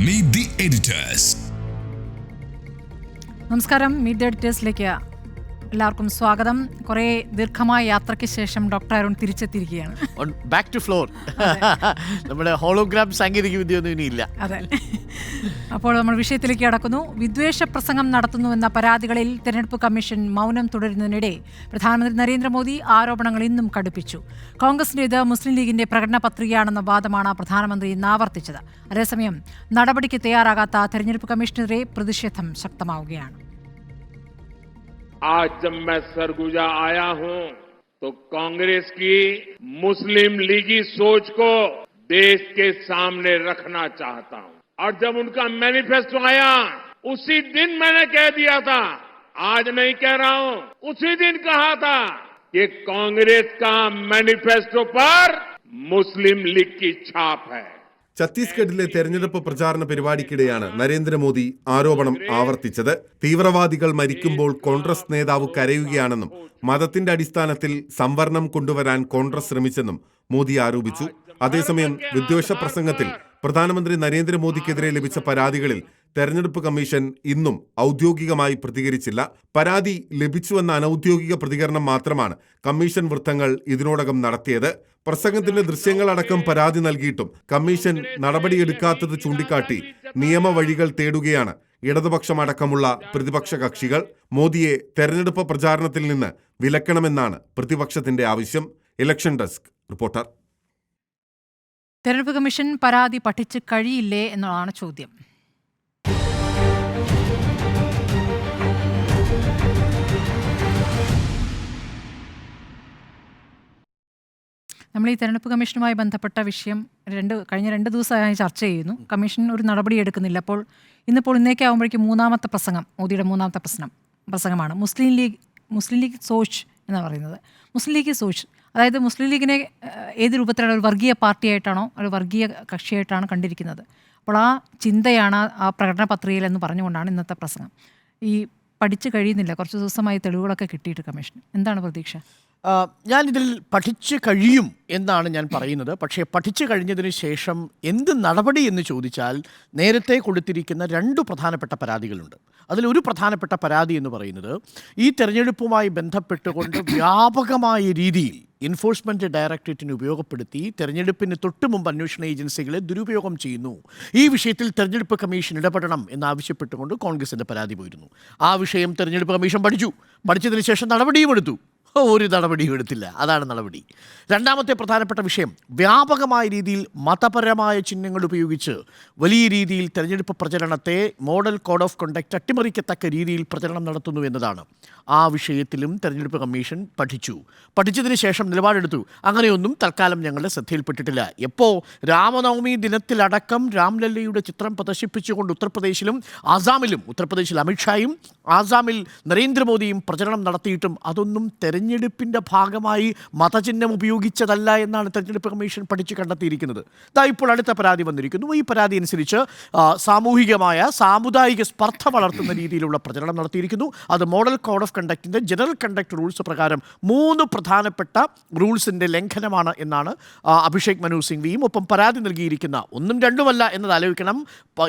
Meet the editors. നമസ്കാരം. Meet the എഡിറ്റേഴ്സിലേക്ക് എല്ലാവർക്കും സ്വാഗതം. കുറേ ദീർഘമായ യാത്രയ്ക്ക് ശേഷം ഡോക്ടർ അരുൺ തിരിച്ചെത്തിയിരിക്കുകയാണ്. Back to floor. നമ്മുടെ ഹോളോഗ്രാം സാങ്കേതിക വിദ്യയൊന്നും ഇനിയില്ല. അതെ. അപ്പോൾ നമ്മൾ വിഷയത്തിലേക്ക് കടക്കുന്നു. വിദ്വേഷ പ്രസംഗം നടത്തുന്നുവെന്ന പരാതികളിൽ തെരഞ്ഞെടുപ്പ് കമ്മീഷൻ മൗനം തുടരുന്നതിനിടെ പ്രധാനമന്ത്രി നരേന്ദ്രമോദി ആരോപണങ്ങൾ ഇന്നും കടുപ്പിച്ചു. കോൺഗ്രസിന്റേത് മുസ്ലിം ലീഗിന്റെ പ്രകടന പത്രികയാണെന്ന വാദമാണ് പ്രധാനമന്ത്രി ഇന്ന് ആവർത്തിച്ചത്. അതേസമയം നടപടിക്ക് തയ്യാറാകാത്ത തെരഞ്ഞെടുപ്പ് കമ്മീഷനെതിരെ പ്രതിഷേധം ശക്തമാവുകയാണ്. आज जब मैं सरगुजा आया हूं तो कांग्रेस की मुस्लिम लीगी सोच को देश के सामने रखना चाहता हूं और जब उनका मैनिफेस्टो आया उसी दिन मैंने कह दिया था, आज नहीं कह रहा हूं, उसी दिन कहा था कि कांग्रेस का मैनिफेस्टो पर मुस्लिम लीग की छाप है. ഛത്തീസ്ഗഡിലെ തെരഞ്ഞെടുപ്പ് പ്രചാരണ പരിപാടിക്കിടെയാണ് നരേന്ദ്രമോദി ആരോപണം ആവർത്തിച്ചത്. തീവ്രവാദികൾ മരിക്കുമ്പോൾ കോൺഗ്രസ് നേതാവ് കരയുകയാണെന്നും മതത്തിന്റെ അടിസ്ഥാനത്തിൽ സംവരണം കൊണ്ടുവരാൻ കോൺഗ്രസ് ശ്രമിച്ചെന്നും മോദി ആരോപിച്ചു. അതേസമയം വിദ്വേഷ പ്രസംഗത്തിൽ പ്രധാനമന്ത്രി നരേന്ദ്രമോദിക്കെതിരെ ലഭിച്ച പരാതികളിൽ തെരഞ്ഞെടുപ്പ് കമ്മീഷൻ ഇന്നും ഔദ്യോഗികമായി പ്രതികരിച്ചില്ല. പരാതി ലഭിച്ചുവെന്ന അനൌദ്യോഗിക പ്രതികരണം മാത്രമാണ് കമ്മീഷൻ വൃത്തങ്ങൾ ഇതിനോടകം നടത്തിയത്. പ്രസംഗത്തിന്റെ ദൃശ്യങ്ങളടക്കം പരാതി നൽകിയിട്ടും കമ്മീഷൻ നടപടിയെടുക്കാത്തത് ചൂണ്ടിക്കാട്ടി നിയമവഴികൾ തേടുകയാണ് ഇടതുപക്ഷമടക്കമുള്ള പ്രതിപക്ഷ കക്ഷികൾ. മോദിയെ തെരഞ്ഞെടുപ്പ് പ്രചാരണത്തിൽ നിന്ന് വിലക്കണമെന്നാണ് പ്രതിപക്ഷത്തിന്റെ ആവശ്യം. Election desk reporter. തെരഞ്ഞെടുപ്പ് കമ്മീഷൻ പരാതി പഠിച്ച് കഴിയില്ലേ എന്നതാണ് ചോദ്യം. നമ്മൾ ഈ തെരഞ്ഞെടുപ്പ് കമ്മീഷനുമായി ബന്ധപ്പെട്ട വിഷയം കഴിഞ്ഞ രണ്ട് ദിവസമായി ചർച്ച ചെയ്യുന്നു. കമ്മീഷൻ ഒരു നടപടി എടുക്കുന്നില്ല. അപ്പോൾ ഇന്നേക്കാവുമ്പോഴേക്കും മൂന്നാമത്തെ പ്രസംഗം, മോദിയുടെ മൂന്നാമത്തെ പ്രസംഗമാണ്. മുസ്ലിം ലീഗ് സോച്ച് എന്ന് പറയുന്നത്. മുസ്ലിം ലീഗ് സോച്ച്, അതായത് മുസ്ലിം ലീഗിനെ ഏത് രൂപത്തിലുള്ള ഒരു വർഗീയ പാർട്ടിയായിട്ടാണോ ഒരു വർഗീയ കക്ഷിയായിട്ടാണ് കണ്ടിരിക്കുന്നത്. അപ്പോൾ ആ ചിന്തയാണ് ആ പ്രകടന പത്രികയിലെന്ന് പറഞ്ഞുകൊണ്ടാണ് ഇന്നത്തെ പ്രസംഗം. ഈ പഠിച്ചു കഴിയുന്നില്ല, കുറച്ച് ദിവസമായി തെളിവുകളൊക്കെ കിട്ടിയിട്ട് കമ്മീഷൻ. എന്താണ് പ്രതീക്ഷ? ഞാനിതിൽ പഠിച്ചു കഴിയും എന്നാണ് ഞാൻ പറയുന്നത്. പക്ഷേ പഠിച്ചു കഴിഞ്ഞതിന് ശേഷം എന്ത് നടപടി എന്ന് ചോദിച്ചാൽ നേരത്തെ കൊടുത്തിരിക്കുന്ന രണ്ട് പ്രധാനപ്പെട്ട പരാതികളുണ്ട്. അതിലൊരു പ്രധാനപ്പെട്ട പരാതി എന്ന് പറയുന്നത് ഈ തെരഞ്ഞെടുപ്പുമായി ബന്ധപ്പെട്ടുകൊണ്ട് വ്യാപകമായ രീതിയിൽ എൻഫോഴ്സ്മെൻറ്റ് ഡയറക്ടറേറ്റിനെ ഉപയോഗപ്പെടുത്തി തെരഞ്ഞെടുപ്പിന് തൊട്ട് മുമ്പ് അന്വേഷണ ഏജൻസികളെ ദുരുപയോഗം ചെയ്യുന്നു. ഈ വിഷയത്തിൽ തെരഞ്ഞെടുപ്പ് കമ്മീഷൻ ഇടപെടണം എന്നാവശ്യപ്പെട്ടുകൊണ്ട് കോൺഗ്രസിൻ്റെ പരാതി പോയിരുന്നു. ആ വിഷയം തെരഞ്ഞെടുപ്പ് കമ്മീഷൻ പഠിച്ചതിന് ശേഷം നടപടിയും എടുത്തു. ഒരു നടപടിയും എടുത്തില്ല. അതാണ് നടപടി. രണ്ടാമത്തെ പ്രധാനപ്പെട്ട വിഷയം വ്യാപകമായ രീതിയിൽ മതപരമായ ചിഹ്നങ്ങൾ ഉപയോഗിച്ച് വലിയ രീതിയിൽ തെരഞ്ഞെടുപ്പ് പ്രചരണത്തെ മോഡൽ കോഡ് ഓഫ് കണ്ടക്ട് അട്ടിമറിക്കത്തക്ക രീതിയിൽ പ്രചരണം നടത്തുന്നു എന്നതാണ്. ആ വിഷയത്തിലും തെരഞ്ഞെടുപ്പ് കമ്മീഷൻ പഠിച്ചതിന് ശേഷം നിലപാടെടുത്തു. അങ്ങനെയൊന്നും തൽക്കാലം ഞങ്ങളുടെ ശ്രദ്ധയിൽപ്പെട്ടിട്ടില്ല. എപ്പോൾ രാമനവമി ദിനത്തിലടക്കം രാംലല്ലയുടെ ചിത്രം പ്രദർശിപ്പിച്ചുകൊണ്ട് ഉത്തർപ്രദേശിലും ആസാമിലും, ഉത്തർപ്രദേശിൽ അമിത്ഷായും ആസാമിൽ നരേന്ദ്രമോദിയും പ്രചരണം നടത്തിയിട്ടും അതൊന്നും തെരഞ്ഞെടുപ്പിൻ്റെ ഭാഗമായി മതചിഹ്നം ഉപയോഗിച്ചതല്ല എന്നാണ് തെരഞ്ഞെടുപ്പ് കമ്മീഷൻ പഠിച്ച് കണ്ടെത്തിയിരിക്കുന്നത്. ഇപ്പോൾ അടുത്ത പരാതി വന്നിരിക്കുന്നു. ഈ പരാതി അനുസരിച്ച് സാമുദായിക സ്പർദ്ധ വളർത്തുന്ന രീതിയിലുള്ള പ്രചരണം നടത്തിയിരിക്കുന്നു. അത് മോഡൽ കോഡ് ഓഫ് കണ്ടക്റ്റിൻ്റെ ജനറൽ കണ്ടക്ട് റൂൾസ് പ്രകാരം 3 പ്രധാനപ്പെട്ട റൂൾസിൻ്റെ ലംഘനമാണ് എന്നാണ് അഭിഷേക് മനു സിംഗ്വിയും ഒപ്പം പരാതി നൽകിയിരിക്കുന്ന ഒന്നും രണ്ടുമല്ല എന്നത് ആലോചിക്കണം.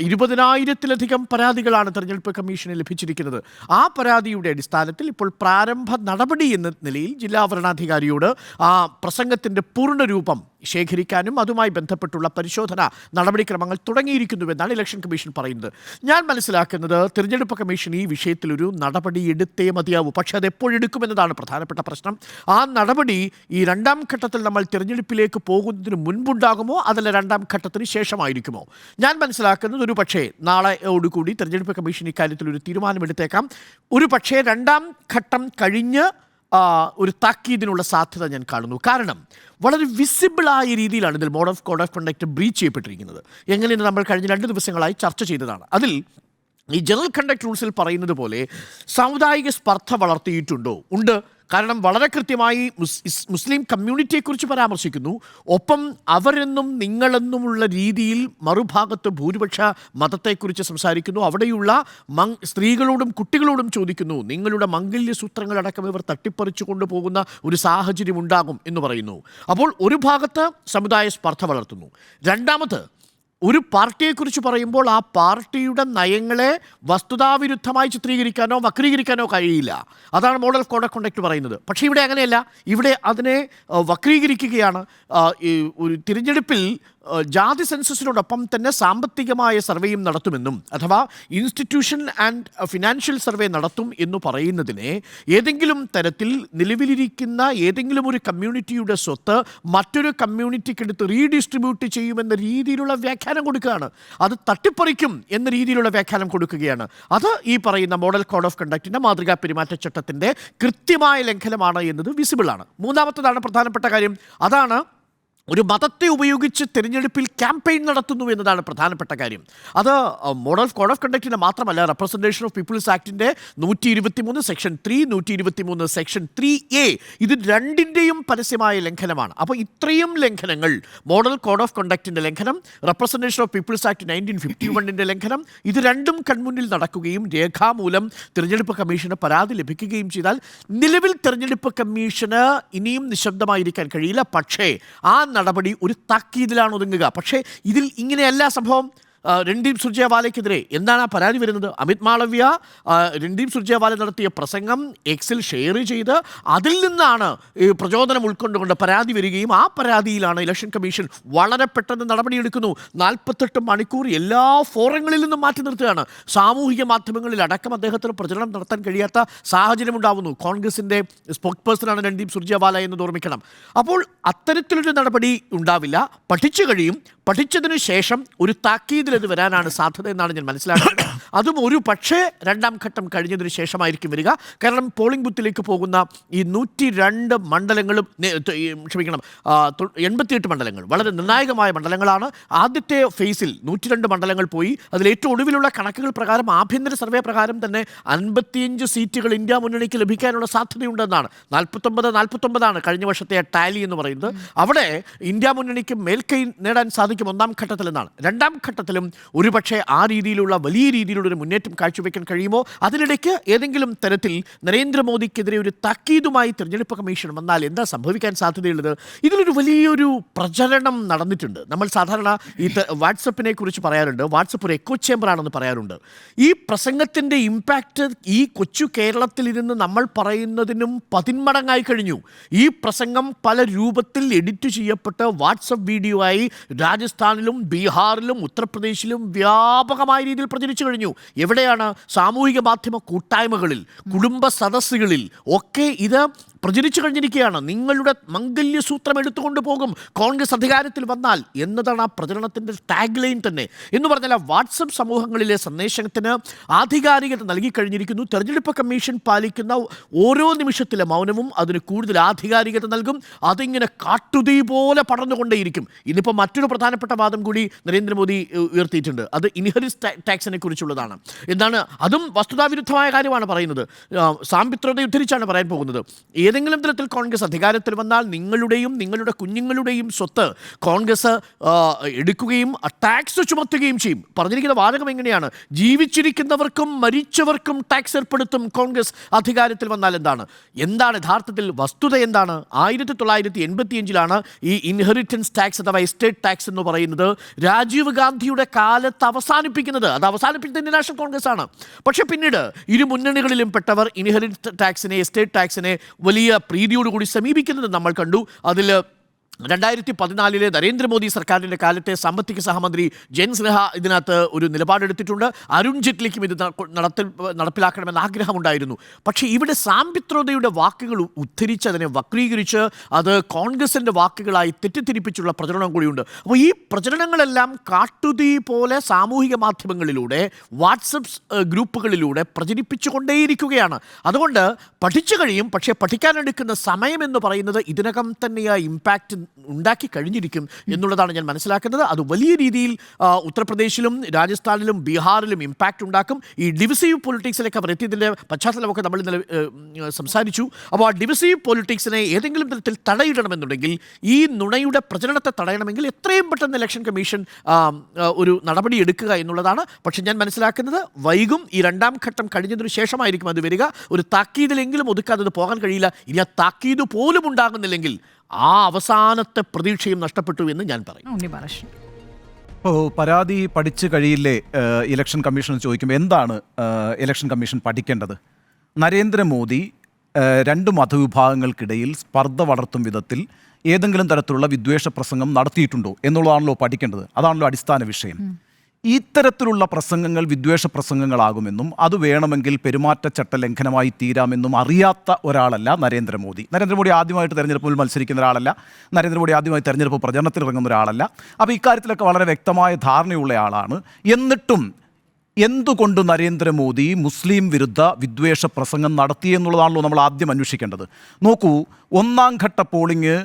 20,000-ലധികം പരാതികളാണ് തെരഞ്ഞെടുപ്പ് കമ്മീഷന് ലഭിച്ചിരിക്കുന്നത്. ആ പരാതിയുടെ അടിസ്ഥാനത്തിൽ ഇപ്പോൾ പ്രാരംഭ നടപടി എന്ന നിലയിൽ ജില്ലാ വരണാധികാരിയോട് ആ പ്രസംഗത്തിൻ്റെ പൂർണ്ണരൂപം ശേഖരിക്കാനും അതുമായി ബന്ധപ്പെട്ടുള്ള പരിശോധന നടപടിക്രമങ്ങൾ തുടങ്ങിയിരിക്കുന്നുവെന്നാണ് ഇലക്ഷൻ കമ്മീഷൻ പറയുന്നത്. ഞാൻ മനസ്സിലാക്കുന്നത് തെരഞ്ഞെടുപ്പ് കമ്മീഷൻ ഈ വിഷയത്തിലൊരു നടപടി എടുത്തേ മതിയാവൂ. പക്ഷേ അത് എപ്പോഴെടുക്കുമെന്നതാണ് പ്രധാനപ്പെട്ട പ്രശ്നം. ആ നടപടി ഈ രണ്ടാം ഘട്ടത്തിൽ നമ്മൾ തിരഞ്ഞെടുപ്പിലേക്ക് പോകുന്നതിന് മുൻപുണ്ടാകുമോ അതല്ല രണ്ടാം ഘട്ടത്തിന് ശേഷമായിരിക്കുമോ? ഞാൻ മനസ്സിലാക്കുന്നത് ഒരു പക്ഷേ നാളെയോടുകൂടി തെരഞ്ഞെടുപ്പ് കമ്മീഷൻ ഇക്കാര്യത്തിൽ ഒരു തീരുമാനമെടുത്തേക്കാം. ഒരു പക്ഷേ രണ്ടാം ഘട്ടം കഴിഞ്ഞ് ഒരു താക്കീതിനുള്ള സാധ്യത ഞാൻ കാണുന്നു. കാരണം വളരെ വിസിബിളായ രീതിയിലാണ് ഇതിൽ model code of conduct breach ചെയ്യപ്പെട്ടിരിക്കുന്നത്. എങ്ങനെയെന്ന് നമ്മൾ കഴിഞ്ഞ 2 ദിവസങ്ങളായി ചർച്ച ചെയ്തതാണ്. അതിൽ ഈ ജനറൽ കണ്ടക്ട് റൂൾസിൽ പറയുന്നത് പോലെ സാമുദായിക സ്പർദ്ധ വളർത്തിയിട്ടുണ്ടോ? ഉണ്ട്. കാരണം വളരെ കൃത്യമായി മുസ്ലിം കമ്മ്യൂണിറ്റിയെക്കുറിച്ച് പരാമർശിക്കുന്നു. ഒപ്പം അവരെന്നും നിങ്ങളെന്നുമുള്ള രീതിയിൽ മറുഭാഗത്ത് ഭൂരിപക്ഷ മതത്തെക്കുറിച്ച് സംസാരിക്കുന്നു. അവിടെയുള്ള സ്ത്രീകളോടും കുട്ടികളോടും ചോദിക്കുന്നു, നിങ്ങളുടെ മംഗല്യസൂത്രങ്ങളടക്കം ഇവർ തട്ടിപ്പറിച്ചു കൊണ്ടുപോകുന്ന ഒരു സാഹചര്യം ഉണ്ടാകും എന്ന് പറയുന്നു. അപ്പോൾ ഒരു ഭാഗത്ത് സമുദായ സ്പർദ്ധ വളർത്തുന്നു. രണ്ടാമത് ഒരു പാർട്ടിയെക്കുറിച്ച് പറയുമ്പോൾ ആ പാർട്ടിയുടെ നയങ്ങളെ വസ്തുതാവിരുദ്ധമായി ചിത്രീകരിക്കാനോ വക്രീകരിക്കാനോ കഴിയില്ല. അതാണ് മോഡൽ കോഡ് ഓഫ് കണ്ടക്ട് പറയുന്നത്. പക്ഷേ ഇവിടെ അങ്ങനെയല്ല. ഇവിടെ അതിനെ വക്രീകരിക്കുകയാണ്. ഈ ഒരു തിരഞ്ഞെടുപ്പിൽ ജാതി സെൻസസിനോടൊപ്പം തന്നെ സാമ്പത്തികമായ സർവേയും നടത്തുമെന്നും അഥവാ ഇൻസ്റ്റിറ്റ്യൂഷൻ ആൻഡ് ഫിനാൻഷ്യൽ സർവേ നടത്തും എന്ന് പറയുന്നതിനെ ഏതെങ്കിലും തരത്തിൽ നിലവിലിരിക്കുന്ന ഏതെങ്കിലും ഒരു കമ്മ്യൂണിറ്റിയുടെ സ്വത്ത് മറ്റൊരു കമ്മ്യൂണിറ്റിക്കെടുത്ത് റീഡിസ്ട്രിബ്യൂട്ട് ചെയ്യുമെന്ന രീതിയിലുള്ള വ്യാഖ്യാനം കൊടുക്കുകയാണ്. അത് തട്ടിപ്പറിക്കും എന്ന രീതിയിലുള്ള വ്യാഖ്യാനം കൊടുക്കുകയാണ്. അത് ഈ പറയുന്ന മോഡൽ കോഡ് ഓഫ് കണ്ടക്റ്റിൻ്റെ മാതൃകാ പെരുമാറ്റച്ചട്ടത്തിൻ്റെ കൃത്യമായ ലംഘനമാണ് എന്നത് വിസിബിളാണ്. മൂന്നാമത്തതാണ് പ്രധാനപ്പെട്ട കാര്യം. അതാണ് ഒരു മതത്തെ ഉപയോഗിച്ച് തിരഞ്ഞെടുപ്പിൽ ക്യാമ്പയിൻ നടത്തുന്നു എന്നതാണ് പ്രധാനപ്പെട്ട കാര്യം. അത് മോഡൽ കോഡ് ഓഫ് കണ്ടക്റ്റിൻ്റെ മാത്രമല്ല, റെപ്രസെൻറ്റേഷൻ ഓഫ് പീപ്പിൾസ് ആക്ടിൻ്റെ 123 സെക്ഷൻ 3, 123 സെക്ഷൻ 3A ഇത് രണ്ടിൻ്റെയും പരസ്യമായ ലംഘനമാണ്. അപ്പോൾ ഇത്രയും ലംഘനങ്ങൾ, മോഡൽ കോഡ് ഓഫ് കണ്ടക്റ്റിൻ്റെ ലംഘനം, റെപ്രസെൻറ്റേഷൻ ഓഫ് പീപ്പിൾസ് ആക്ട് 1951 ലംഘനം, ഇത് രണ്ടും കൺമുന്നിൽ നടക്കുകയും രേഖാമൂലം തിരഞ്ഞെടുപ്പ് കമ്മീഷന് പരാതി ലഭിക്കുകയും ചെയ്താൽ നിലവിൽ തിരഞ്ഞെടുപ്പ് കമ്മീഷന് ഇനിയും നിശബ്ദമായിരിക്കാൻ കഴിയില്ല. പക്ഷേ ആ നടപടി ഒരു താക്കീതിലാണ് ഒതുങ്ങുക. പക്ഷേ ഇതിൽ ഇങ്ങനെയല്ല സംഭവം. രൺദീപ് സുർജേവാലയ്ക്കെതിരെ എന്താണ് ആ പരാതി വരുന്നത്? അമിത് മാളവ്യ രൺദീപ് സുർജേവാല നടത്തിയ പ്രസംഗം എക്സിൽ ഷെയർ ചെയ്ത് അതിൽ നിന്നാണ് പ്രചോദനം ഉൾക്കൊണ്ടുകൊണ്ട് പരാതി വരികയും ആ പരാതിയിലാണ് ഇലക്ഷൻ കമ്മീഷൻ വളരെ പെട്ടെന്ന് നടപടിയെടുക്കുന്നു. 48 മണിക്കൂർ എല്ലാ ഫോറങ്ങളിൽ നിന്നും മാറ്റി നിർത്തുകയാണ്. സാമൂഹിക മാധ്യമങ്ങളിൽ അടക്കം അദ്ദേഹത്തിന് പ്രചരണം നടത്താൻ കഴിയാത്ത സാഹചര്യമുണ്ടാവുന്നു. കോൺഗ്രസിൻ്റെ സ്പോക്ക് പേഴ്സണാണ് രൺദീപ് സുർജേവാല എന്ന് ഓർമ്മിക്കണം. അപ്പോൾ അത്തരത്തിലൊരു നടപടി ഉണ്ടാവില്ല. പഠിച്ചു കഴിയും. പഠിച്ചതിന് ശേഷം ഒരു താക്കീതിൽ ഇത് വരാനാണ് സാധ്യത എന്നാണ് ഞാൻ മനസ്സിലാക്കുന്നത്. അതും ഒരു പക്ഷേ രണ്ടാം ഘട്ടം കഴിഞ്ഞതിന് ശേഷമായിരിക്കും വരിക. കാരണം പോളിംഗ് ബൂത്തിലേക്ക് പോകുന്ന ഈ 102 മണ്ഡലങ്ങളും 88 മണ്ഡലങ്ങൾ വളരെ നിർണായകമായ മണ്ഡലങ്ങളാണ്. ആദ്യത്തെ ഫേസിൽ 102 മണ്ഡലങ്ങൾ പോയി. അതിൽ ഏറ്റവും ഒടുവിലുള്ള കണക്കുകൾ പ്രകാരം, ആഭ്യന്തര സർവേ പ്രകാരം തന്നെ 55 സീറ്റുകൾ ഇന്ത്യ മുന്നണിക്ക് ലഭിക്കാനുള്ള സാധ്യതയുണ്ടെന്നാണ്. 49 കഴിഞ്ഞ വർഷത്തെ ടാലി എന്ന് പറയുന്നത്. അവിടെ ഇന്ത്യ മുന്നണിക്ക് മേൽക്കൈ നേടാൻ സാധിക്കും ഒന്നാം ഘട്ടത്തിലെന്നാണ്. രണ്ടാം ഘട്ടത്തിലും ഒരുപക്ഷെ ആ രീതിയിലുള്ള വലിയ രീതിയിലുള്ള ഒരു മുന്നേറ്റം കാഴ്ചവെക്കാൻ കഴിയുമോ? അതിനിടയ്ക്ക് ഏതെങ്കിലും തരത്തിൽ നരേന്ദ്രമോദിക്കെതിരെ ഒരു താക്കീതുമായി തിരഞ്ഞെടുപ്പ് കമ്മീഷൻ വന്നാൽ എന്താ സംഭവിക്കാൻ സാധ്യതയുള്ളത്? ഇതിലൊരു വലിയൊരു പ്രചരണം നടന്നിട്ടുണ്ട്. നമ്മൾ സാധാരണ ഈ വാട്സപ്പിനെ കുറിച്ച് പറയാറുണ്ട്. വാട്സപ്പ് ഒരു എക്കോ ചേമ്പറാണെന്ന് പറയാറുണ്ട്. ഈ പ്രസംഗത്തിൻ്റെ ഇമ്പാക്റ്റ് ഈ കൊച്ചു കേരളത്തിലിരുന്ന് നമ്മൾ പറയുന്നതിനും 10 മടങ്ങായി കഴിഞ്ഞു. ഈ പ്രസംഗം പല രൂപത്തിൽ എഡിറ്റ് ചെയ്യപ്പെട്ട് വാട്സപ്പ് വീഡിയോ ആയി രാജസ്ഥാനിലും ബീഹാറിലും ഉത്തർപ്രദേശിലും വ്യാപകമായ രീതിയിൽ പ്രചരിച്ചു കഴിഞ്ഞു. എവിടെയാണ്? സാമൂഹിക മാധ്യമ കൂട്ടായ്മകളിൽ, കുടുംബ സദസ്സുകളിൽ ഒക്കെ ഇത് പ്രചരിച്ചു കഴിഞ്ഞിരിക്കുകയാണ്. നിങ്ങളുടെ മംഗല്യസൂത്രം എടുത്തുകൊണ്ട് പോകും കോൺഗ്രസ് അധികാരത്തിൽ വന്നാൽ എന്നതാണ് ആ പ്രചരണത്തിൻ്റെ ടാഗ് ലൈൻ തന്നെ. എന്ന് പറഞ്ഞാൽ വാട്സപ്പ് സമൂഹങ്ങളിലെ സന്ദേശത്തിന് ആധികാരികത നൽകിക്കഴിഞ്ഞിരിക്കുന്നു. തെരഞ്ഞെടുപ്പ് കമ്മീഷൻ പാലിക്കുന്ന ഓരോ നിമിഷത്തിലെ മൗനവും അതിന് കൂടുതൽ ആധികാരികത നൽകും. അതിങ്ങനെ കാട്ടുതീ പോലെ പടർന്നുകൊണ്ടേയിരിക്കും. ഇന്നിപ്പോൾ മറ്റൊരു പ്രധാനപ്പെട്ട വാദം കൂടി നരേന്ദ്രമോദി ഉയർത്തിയിട്ടുണ്ട്. അത് ഇൻഹെറിറ്റൻസ് ടാക്സിനെ കുറിച്ചുള്ളതാണ്. എന്താണ്? അതും വസ്തുതാവിരുദ്ധമായ കാര്യമാണ് പറയുന്നത്. സാമ്പിത്രത ഉദ്ധരിച്ചാണ് പറയാൻ പോകുന്നത്. ഏതെങ്കിലും തരത്തിൽ കോൺഗ്രസ് അധികാരത്തിൽ വന്നാൽ നിങ്ങളുടെയും നിങ്ങളുടെ കുഞ്ഞുങ്ങളുടെയും സ്വത്ത് കോൺഗ്രസ് എടുക്കുകയും ടാക്സ് ചുമത്തുകയും ചെയ്യും. പറഞ്ഞിരിക്കുന്ന വാചകം എങ്ങനെയാണ്? ജീവിച്ചിരിക്കുന്നവർക്കും മരിച്ചവർക്കും ടാക്സ് ഏർപ്പെടുത്തും കോൺഗ്രസ് അധികാരത്തിൽ വന്നാൽ. എന്താണ് യഥാർത്ഥത്തിൽ വസ്തുത? എന്താണ്? 1985 ഈ ഇൻഹെറിറ്റൻസ് ടാക്സ് അഥവാ എസ്റ്റേറ്റ് ടാക്സ് എന്ന് പറയുന്നത് രാജീവ് ഗാന്ധിയുടെ കാലത്ത് അവസാനിപ്പിക്കുന്നത്. അത് അവസാനിപ്പിച്ചത് ഇന്ത്യൻ നാഷണൽ കോൺഗ്രസ് ആണ്. പക്ഷെ പിന്നീട് ഇരു മുന്നണികളിലും പെട്ടവർ ഇൻഹെറിറ്റൻസ് ടാക്സിനെ, എസ്റ്റേറ്റ് ടാക്സിനെ വലിയ പ്രീതിയോടുകൂടി സമീപിക്കുന്നത് നമ്മൾ കണ്ടു. അതിൽ 2014 നരേന്ദ്രമോദി സർക്കാരിൻ്റെ കാലത്തെ സാമ്പത്തിക സഹമന്ത്രി ജയൻ സിൻഹ ഇതിനകത്ത് ഒരു നിലപാടെടുത്തിട്ടുണ്ട്. അരുൺ ജെയ്റ്റ്ലിക്കും ഇത് നടപ്പിലാക്കണമെന്ന് ആഗ്രഹമുണ്ടായിരുന്നു. പക്ഷേ ഇവിടെ സാമ്പിത്രോതയുടെ വാക്കുകൾ ഉദ്ധരിച്ച് അതിനെ വക്രീകരിച്ച് അത് കോൺഗ്രസിൻ്റെ വാക്കുകളായി തെറ്റിദ്ധരിപ്പിച്ചുള്ള പ്രചരണം കൂടിയുണ്ട്. അപ്പോൾ ഈ പ്രചരണങ്ങളെല്ലാം കാട്ടുതീ പോലെ സാമൂഹിക മാധ്യമങ്ങളിലൂടെ, വാട്സപ്പ് ഗ്രൂപ്പുകളിലൂടെ പ്രചരിപ്പിച്ചുകൊണ്ടേയിരിക്കുകയാണ്. അതുകൊണ്ട് പഠിച്ചു കഴിയും. പക്ഷേ പഠിക്കാനെടുക്കുന്ന സമയം എന്ന് പറയുന്നത് ഇതിനകം തന്നെ ആ ഇമ്പാക്റ്റ് ഉണ്ടാക്കി കഴിഞ്ഞിരിക്കും എന്നുള്ളതാണ് ഞാൻ മനസ്സിലാക്കുന്നത്. അത് വലിയ രീതിയിൽ ഉത്തർപ്രദേശിലും രാജസ്ഥാനിലും ബീഹാറിലും ഇമ്പാക്റ്റ് ഉണ്ടാക്കും. ഈ ഡിവിസീവ് പൊളിറ്റിക്സിലേക്ക് അവർ എത്തിയതിൻ്റെ പശ്ചാത്തലമൊക്കെ നമ്മൾ ഇന്നലെ സംസാരിച്ചു. അപ്പോൾ ആ ഡിവിസീവ് പൊളിറ്റിക്സിനെ ഏതെങ്കിലും തരത്തിൽ തടയിടണമെന്നുണ്ടെങ്കിൽ, ഈ നുണയുടെ പ്രചരണത്തെ തടയണമെങ്കിൽ എത്രയും പെട്ടെന്ന് ഇലക്ഷൻ കമ്മീഷൻ ഒരു നടപടി എടുക്കുക എന്നുള്ളതാണ്. പക്ഷെ ഞാൻ മനസ്സിലാക്കുന്നത് വൈകും. ഈ രണ്ടാം ഘട്ടം കഴിഞ്ഞതിനു ശേഷമായിരിക്കും അത് വരിക. ഒരു താക്കീതിലെങ്കിലും ഒതുക്കാതെ അത് പോകാൻ കഴിയില്ല. ഇനി ആ താക്കീത് പോലും ഉണ്ടാകുന്നില്ലെങ്കിൽ ആ അവസാനത്തെ പ്രതീക്ഷയും നഷ്ടപ്പെട്ടു എന്ന് ഞാൻ പറയും. ഇപ്പോൾ പരാതി പഠിച്ചു കഴിയില്ലേ ഇലക്ഷൻ കമ്മീഷൻ ചോദിക്കുമ്പോൾ എന്താണ് ഇലക്ഷൻ കമ്മീഷൻ പഠിക്കേണ്ടത്? നരേന്ദ്രമോദി രണ്ട് മതവിഭാഗങ്ങൾക്കിടയിൽ സ്പർദ്ധ വളർത്തും വിധത്തിൽ ഏതെങ്കിലും തരത്തിലുള്ള വിദ്വേഷ പ്രസംഗം നടത്തിയിട്ടുണ്ടോ എന്നുള്ളതാണല്ലോ പഠിക്കേണ്ടത്. അതാണല്ലോ അടിസ്ഥാന വിഷയം. ഇത്തരത്തിലുള്ള പ്രസംഗങ്ങൾ വിദ്വേഷ പ്രസംഗങ്ങളാകുമെന്നും അത് വേണമെങ്കിൽ പെരുമാറ്റച്ചട്ട ലംഘനമായി തീരാമെന്നും അറിയാത്ത ഒരാളല്ല നരേന്ദ്രമോദി. നരേന്ദ്രമോദി ആദ്യമായിട്ട് തെരഞ്ഞെടുപ്പിൽ മത്സരിക്കുന്ന ഒരാളല്ല. നരേന്ദ്രമോദി ആദ്യമായി തെരഞ്ഞെടുപ്പ് പ്രചരണത്തിൽ ഇറങ്ങുന്ന ഒരാളല്ല. അപ്പോൾ ഇക്കാര്യത്തിലൊക്കെ വളരെ വ്യക്തമായ ധാരണയുള്ള ആളാണ്. എന്നിട്ടും എന്തുകൊണ്ട് നരേന്ദ്രമോദി മുസ്ലിം വിരുദ്ധ വിദ്വേഷ പ്രസംഗം നടത്തിയെന്നുള്ളതാണല്ലോ നമ്മൾ ആദ്യം അന്വേഷിക്കേണ്ടത്. നോക്കൂ, ഒന്നാം ഘട്ട പോളിംഗ്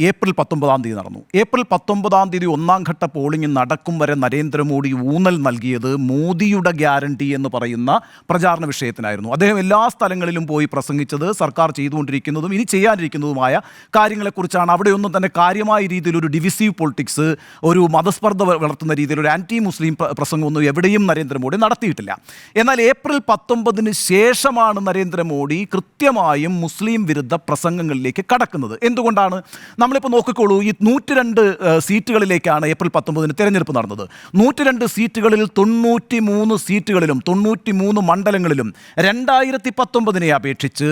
ഏപ്രിൽ 19 നടന്നു. ഏപ്രിൽ 19 ഒന്നാം ഘട്ട പോളിംഗ് നടക്കും വരെ നരേന്ദ്രമോദി ഊന്നൽ നൽകിയത് മോദിയുടെ ഗ്യാരണ്ടി എന്ന് പറയുന്ന പ്രചാരണ വിഷയത്തിനായിരുന്നു. അദ്ദേഹം എല്ലാ സ്ഥലങ്ങളിലും പോയി പ്രസംഗിച്ചത് സർക്കാർ ചെയ്തുകൊണ്ടിരിക്കുന്നതും ഇനി ചെയ്യാനിരിക്കുന്നതുമായ കാര്യങ്ങളെക്കുറിച്ചാണ്. അവിടെയൊന്നും തന്നെ കാര്യമായ രീതിയിൽ ഒരു ഡിവിസീവ് പൊളിറ്റിക്സ്, ഒരു മതസ്പർദ്ധ വളർത്തുന്ന രീതിയിൽ ഒരു ആൻറ്റി മുസ്ലിം പ്രസംഗമൊന്നും എവിടെയും നരേന്ദ്രമോദി നടത്തിയിട്ടില്ല. എന്നാൽ ഏപ്രിൽ 19 ശേഷമാണ് നരേന്ദ്രമോദി കൃത്യമായും മുസ്ലിം വിരുദ്ധ പ്രസംഗങ്ങളിലേക്ക് കടക്കുന്നത്. എന്തുകൊണ്ടാണ്? നമ്മളിപ്പോൾ നോക്കിക്കോളൂ, ഈ 102 സീറ്റുകളിലേക്കാണ് ഏപ്രിൽ 19 തെരഞ്ഞെടുപ്പ് നടന്നത്. 102 സീറ്റുകളിൽ 93 സീറ്റുകളിലും 93 മണ്ഡലങ്ങളിലും 2019 അപേക്ഷിച്ച്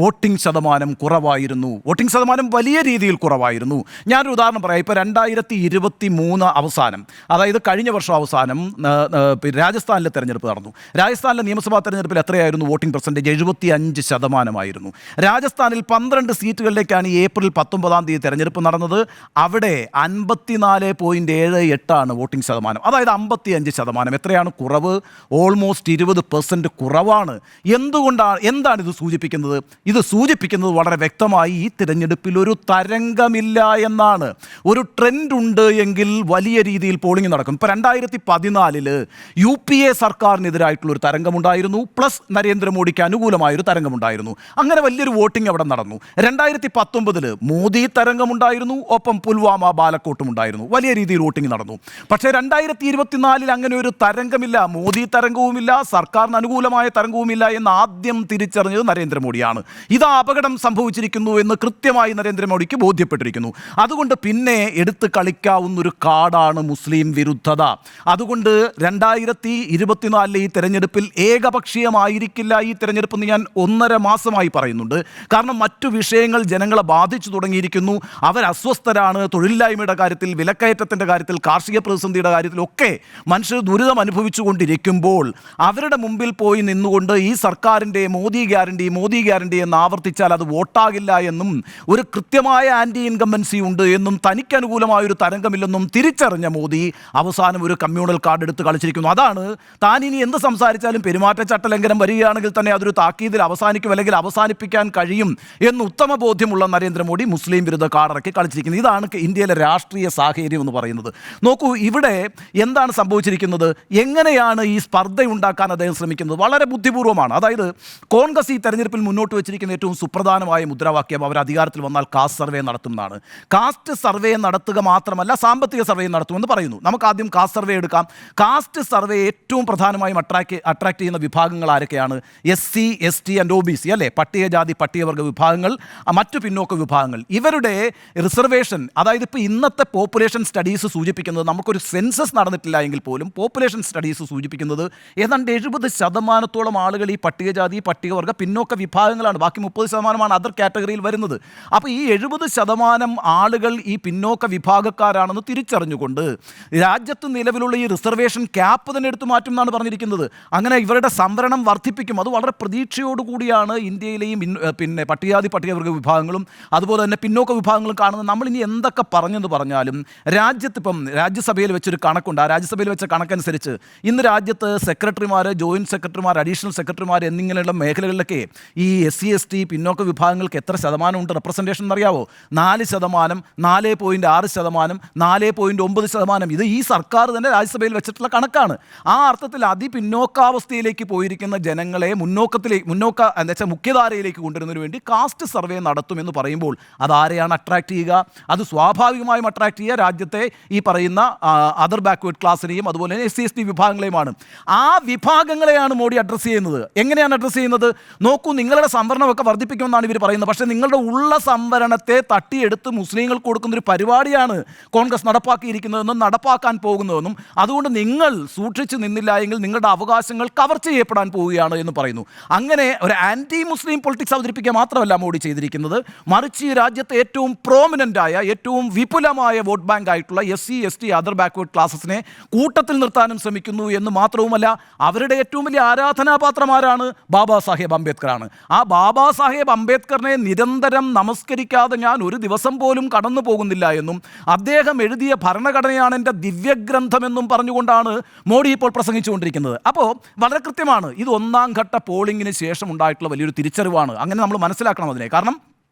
വോട്ടിംഗ് ശതമാനം കുറവായിരുന്നു. വോട്ടിംഗ് ശതമാനം വലിയ രീതിയിൽ കുറവായിരുന്നു. ഞാനൊരു ഉദാഹരണം പറയാം. ഇപ്പോൾ 2023 അവസാനം, അതായത് കഴിഞ്ഞ വർഷം അവസാനം രാജസ്ഥാനിലെ തെരഞ്ഞെടുപ്പ് നടന്നു. രാജസ്ഥാനിലെ നിയമസഭാ തെരഞ്ഞെടുപ്പിൽ എത്രയായിരുന്നു വോട്ടിംഗ് പെർസെൻറ്റേജ്? 75%. രാജസ്ഥാനിൽ 12 സീറ്റുകളിലേക്കാണ് ഈ ഏപ്രിൽ 19 തെരഞ്ഞെടുപ്പ് നടന്നത്. അവിടെ 54.78 വോട്ടിംഗ് ശതമാനം, അതായത് 55%. എത്രയാണ് കുറവ്? ഓൾമോസ്റ്റ് 20% കുറവാണ്. എന്താണ് ഇത് സൂചിപ്പിക്കുന്നത്? ഇത് സൂചിപ്പിക്കുന്നത് വളരെ വ്യക്തമായി ഈ തിരഞ്ഞെടുപ്പിൽ ഒരു തരംഗമില്ല എന്നാണ്. ഒരു ട്രെൻഡ് ഉണ്ട് എങ്കിൽ വലിയ രീതിയിൽ പോളിംഗ് നടക്കും. ഇപ്പോൾ 2014 UPA സർക്കാരിനെതിരായിട്ടുള്ളൊരു തരംഗമുണ്ടായിരുന്നു, പ്ലസ് നരേന്ദ്രമോദിക്ക് അനുകൂലമായൊരു തരംഗമുണ്ടായിരുന്നു. അങ്ങനെ വലിയൊരു വോട്ടിംഗ് അവിടെ നടന്നു. 2019 മോദി തരംഗമുണ്ടായിരുന്നു, ഒപ്പം പുൽവാമ, ബാലക്കോട്ടും ഉണ്ടായിരുന്നു. വലിയ രീതിയിൽ വോട്ടിംഗ് നടന്നു. പക്ഷേ 2024 അങ്ങനെ ഒരു തരംഗമില്ല. മോദി തരംഗവുമില്ല, സർക്കാരിന് അനുകൂലമായ തരംഗവുമില്ല എന്ന് ആദ്യം തിരിച്ചറിഞ്ഞത് നരേന്ദ്രമോദിയാണ്. ഇതാ അപകടം സംഭവിച്ചിരിക്കുന്നു എന്ന് കൃത്യമായി നരേന്ദ്രമോദിക്ക് ബോധ്യപ്പെട്ടിരിക്കുന്നു. അതുകൊണ്ട് പിന്നെ എടുത്ത് കളിക്കാവുന്നൊരു കാർഡാണ് മുസ്ലിം വിരുദ്ധത. അതുകൊണ്ട് 2024 ഈ തെരഞ്ഞെടുപ്പിൽ ഏകപക്ഷീയമായിരിക്കില്ല ഈ തെരഞ്ഞെടുപ്പ് എന്ന് ഞാൻ 1.5 മാസമായി പറയുന്നുണ്ട്. കാരണം മറ്റു വിഷയങ്ങൾ ജനങ്ങളെ ബാധിച്ചു തുടങ്ങിയിരിക്കുന്നു. അവർ അസ്വസ്ഥരാണ്. തൊഴിലില്ലായ്മയുടെ കാര്യത്തിൽ, വിലക്കയറ്റത്തിൻ്റെ കാര്യത്തിൽ, കാർഷിക പ്രതിസന്ധിയുടെ കാര്യത്തിലൊക്കെ മനുഷ്യർ ദുരിതം അനുഭവിച്ചു കൊണ്ടിരിക്കുമ്പോൾ അവരുടെ മുമ്പിൽ പോയി നിന്നുകൊണ്ട് ഈ സർക്കാരിൻ്റെ മോദി ഗ്യാരണ്ടി എന്ന് ആവർത്തിച്ചാൽ അത് വോട്ടാകില്ല എന്നും ഒരു കൃത്യമായ ആൻറ്റി ഇൻകംബൻസി ഉണ്ട് എന്നും തനിക്ക് അനുകൂലമായൊരു തരംഗമില്ലെന്നും തിരിച്ചറിഞ്ഞ മോദി അവസാനം ഒരു കമ്മ്യൂണൽ കാർഡ് എടുത്ത് കളിച്ചിരിക്കുന്നു. അതാണ് താൻ ഇനി എന്ത് സംസാരിച്ചാലും പെരുമാറ്റച്ചട്ട ലംഘനം വരികയാണെങ്കിൽ തന്നെ അതൊരു താക്കീതിൽ അവസാനിക്കും, അല്ലെങ്കിൽ അവസാനിപ്പിക്കാൻ കഴിയും എന്ന് ഉത്തമ ബോധ്യമുള്ള നരേന്ദ്രമോദി മുസ്ലിം വിരുദ്ധ കാർഡിറക്കി കളിച്ചിരിക്കുന്നത്. ഇതാണ് ഇന്ത്യയിലെ രാഷ്ട്രീയ സാഹചര്യം എന്ന് പറയുന്നത്. നോക്കൂ, ഇവിടെ എന്താണ് സംഭവിച്ചിരിക്കുന്നത്? എങ്ങനെയാണ് ഈ സ്പർദ്ധയുണ്ടാക്കാൻ അദ്ദേഹം ശ്രമിക്കുന്നത്? വളരെ ബുദ്ധിപൂർവ്വമാണ്. അതായത് കോൺഗ്രസ് ഈ തെരഞ്ഞെടുപ്പിൽ മുന്നോട്ട് വെച്ചിരിക്കുന്ന ഏറ്റവും സുപ്രധാനമായ മുദ്രാവാക്യം അവർ അധികാരത്തിൽ വന്നാൽ കാസ്റ്റ് സർവേ നടത്തുന്നതാണ്. കാസ്റ്റ് സർവേ നടത്തുക മാത്രമല്ല, സാമ്പത്തിക സർവേ നടത്തുമെന്ന് പറയുന്നു. നമുക്ക് ആദ്യം കാസ്റ്റ് സർവേ എടുക്കാം. കാസ്റ്റ് സർവേ ഏറ്റവും പ്രധാനമായും അട്രാക്ട് ചെയ്യുന്ന വിഭാഗങ്ങൾ ആരൊക്കെയാണ്? SC, ST ആൻഡ് OBC അല്ലേ? പട്ടികജാതി പട്ടികവർഗ വിഭാഗങ്ങൾ, മറ്റു പിന്നോക്ക വിഭാഗങ്ങൾ. ഇവരുടെ റിസർവേഷൻ, അതായത് ഇപ്പോൾ ഇന്നത്തെ പോപ്പുലേഷൻ സ്റ്റഡീസ് സൂചിപ്പിക്കുന്നത്, നമുക്കൊരു സെൻസസ് നടന്നിട്ടില്ല എങ്കിൽ പോലും പോപ്പുലേഷൻ സ്റ്റഡീസ് സൂചിപ്പിക്കുന്നത് ഏതാണ്ട് 70% ആളുകൾ ഈ പട്ടികജാതി പട്ടികവർഗ പിന്നോക്ക വിഭാഗങ്ങളാണ്. ബാക്കി 30% അതർ കാറ്റഗറിയിൽ വരുന്നത്. അപ്പോൾ ഈ 70% ആളുകൾ ഈ പിന്നോക്ക വിഭാഗക്കാരാണെന്ന് തിരിച്ചറിഞ്ഞുകൊണ്ട് രാജ്യത്ത് നിലവിലുള്ള ഈ റിസർവേഷൻ ക്യാപ്പ് തന്നെ എടുത്തു മാറ്റും എന്നാണ് പറഞ്ഞിരിക്കുന്നത്. അങ്ങനെ ഇവരുടെ സംവരണം വർദ്ധിപ്പിക്കും. അത് വളരെ പ്രതീക്ഷയോടുകൂടിയാണ് ഇന്ത്യയിലെയും പിന്നെ പട്ടികജാതി പട്ടികവർഗ വിഭാഗങ്ങളും അതുപോലെ തന്നെ പിന്നോക്ക വിഭാഗങ്ങളും കാണുന്നത്. നമ്മളിനി എന്തൊക്കെ പറഞ്ഞെന്ന് പറഞ്ഞാലും രാജ്യത്തിപ്പം രാജ്യസഭയിൽ വെച്ചൊരു കണക്കുണ്ട്. ആ രാജ്യസഭയിൽ വെച്ച കണക്കനുസരിച്ച് ഇന്ന് രാജ്യത്ത് സെക്രട്ടറിമാർ, ജോയിൻറ്റ് സെക്രട്ടറിമാർ, അഡീഷണൽ സെക്രട്ടറിമാർ എന്നിങ്ങനെയുള്ള മേഖലകളിലൊക്കെ ഈ SC, ST പിന്നോക്ക വിഭാഗങ്ങൾക്ക് എത്ര ശതമാനമുണ്ട് റെപ്രസെൻറ്റേഷൻ എന്നറിയാവോ? 4%, 4.6%, 4.9%. ഇത് ഈ സർക്കാർ തന്നെ രാജ്യസഭയിൽ വെച്ചിട്ടുള്ള കണക്കാണ്. ആ അർത്ഥത്തിൽ അതിപിന്നോക്കാവസ്ഥയിലേക്ക് പോയിരിക്കുന്ന ജനങ്ങളെ മുന്നോക്ക എന്ന് വെച്ചാൽ മുഖ്യധാരയിലേക്ക് കൊണ്ടുവരുന്നതിന് വേണ്ടി കാസ്റ്റ് സർവേ നടത്തുമെന്ന് പറയുമ്പോൾ അതാരെയാണ് അട്രാക്ട് ചെയ്യുക? അത് സ്വാഭാവികമായും അട്രാക്ട് ചെയ്യുക രാജ്യത്തെ ഈ പറയുന്ന അതർ ബാക്ക്വേർഡ് ക്ലാസ്സിനെയും അതുപോലെ തന്നെ SC/ST വിഭാഗങ്ങളെയുമാണ്. ആ വിഭാഗങ്ങളെയാണ് മോഡി അഡ്രസ്സ് ചെയ്യുന്നത്. എങ്ങനെയാണ് അഡ്രസ്സ് ചെയ്യുന്നത്? നോക്കൂ, നിങ്ങളുടെ സംവരണമൊക്കെ വർദ്ധിപ്പിക്കുമെന്നാണ് ഇവർ പറയുന്നത്. പക്ഷേ നിങ്ങളുടെ ഉള്ള സംവരണത്തെ തട്ടിയെടുത്ത് മുസ്ലിങ്ങൾക്ക് കൊടുക്കുന്നൊരു പരിപാടിയാണ് കോൺഗ്രസ് നടപ്പാക്കിയിരിക്കുന്നതെന്നും നടപ്പാക്കാൻ പോകുന്നതെന്നും അതുകൊണ്ട് നിങ്ങൾ സൂക്ഷിച്ച് നിന്നില്ല എങ്കിൽ നിങ്ങളുടെ അവകാശങ്ങൾ കവർ ചെയ്യപ്പെടാൻ പോവുകയാണ് എന്ന് പറയുന്നു. അങ്ങനെ ഒരു ആൻറ്റി മുസ്ലിം പൊളിറ്റിക്സ് അവതരിപ്പിക്കുക മാത്രമല്ല മോഡി ചെയ്തിരിക്കുന്നത്, മറിച്ച് ഈ രാജ്യത്തെ ഏറ്റവും പ്രോമിനൻ്റായ ഏറ്റവും വിപുലമായ വോട്ട് ബാങ്ക് ആയിട്ടുള്ള SC/ST അതർ ബാക്ക്വേർഡ് ക്ലാസസിനെ കൂട്ടത്തിൽ നിർത്താനും ശ്രമിക്കുന്നു എന്ന് മാത്രവുമല്ല, അവരുടെ ഏറ്റവും വലിയ ആരാധനാപാത്രമാരാണ് ബാബാ സാഹേബ് അംബേദ്കറാണ്. ആ ബാബാ സാഹേബ് അംബേദ്കറിനെ നിരന്തരം നമസ്കരിക്കാതെ ഞാൻ ഒരു ദിവസം പോലും കടന്നു പോകുന്നില്ല എന്നും അദ്ദേഹം എഴുതിയ ഭരണഘടനയാണ് എൻ്റെ ദിവ്യഗ്രന്ഥമെന്നും പറഞ്ഞുകൊണ്ടാണ് മോഡി ഇപ്പോൾ പ്രസംഗിച്ചുകൊണ്ടിരിക്കുന്നത്. അപ്പോൾ വളരെ കൃത്യമാണ്, ഇത് ഒന്നാം ഘട്ട പോളിംഗിന് ശേഷം ഉണ്ടായിട്ടുള്ള വലിയൊരു തിരിച്ചറിവാണ്. അങ്ങനെ നമ്മൾ മനസ്സിലാക്കണം അതിനെ. കാരണം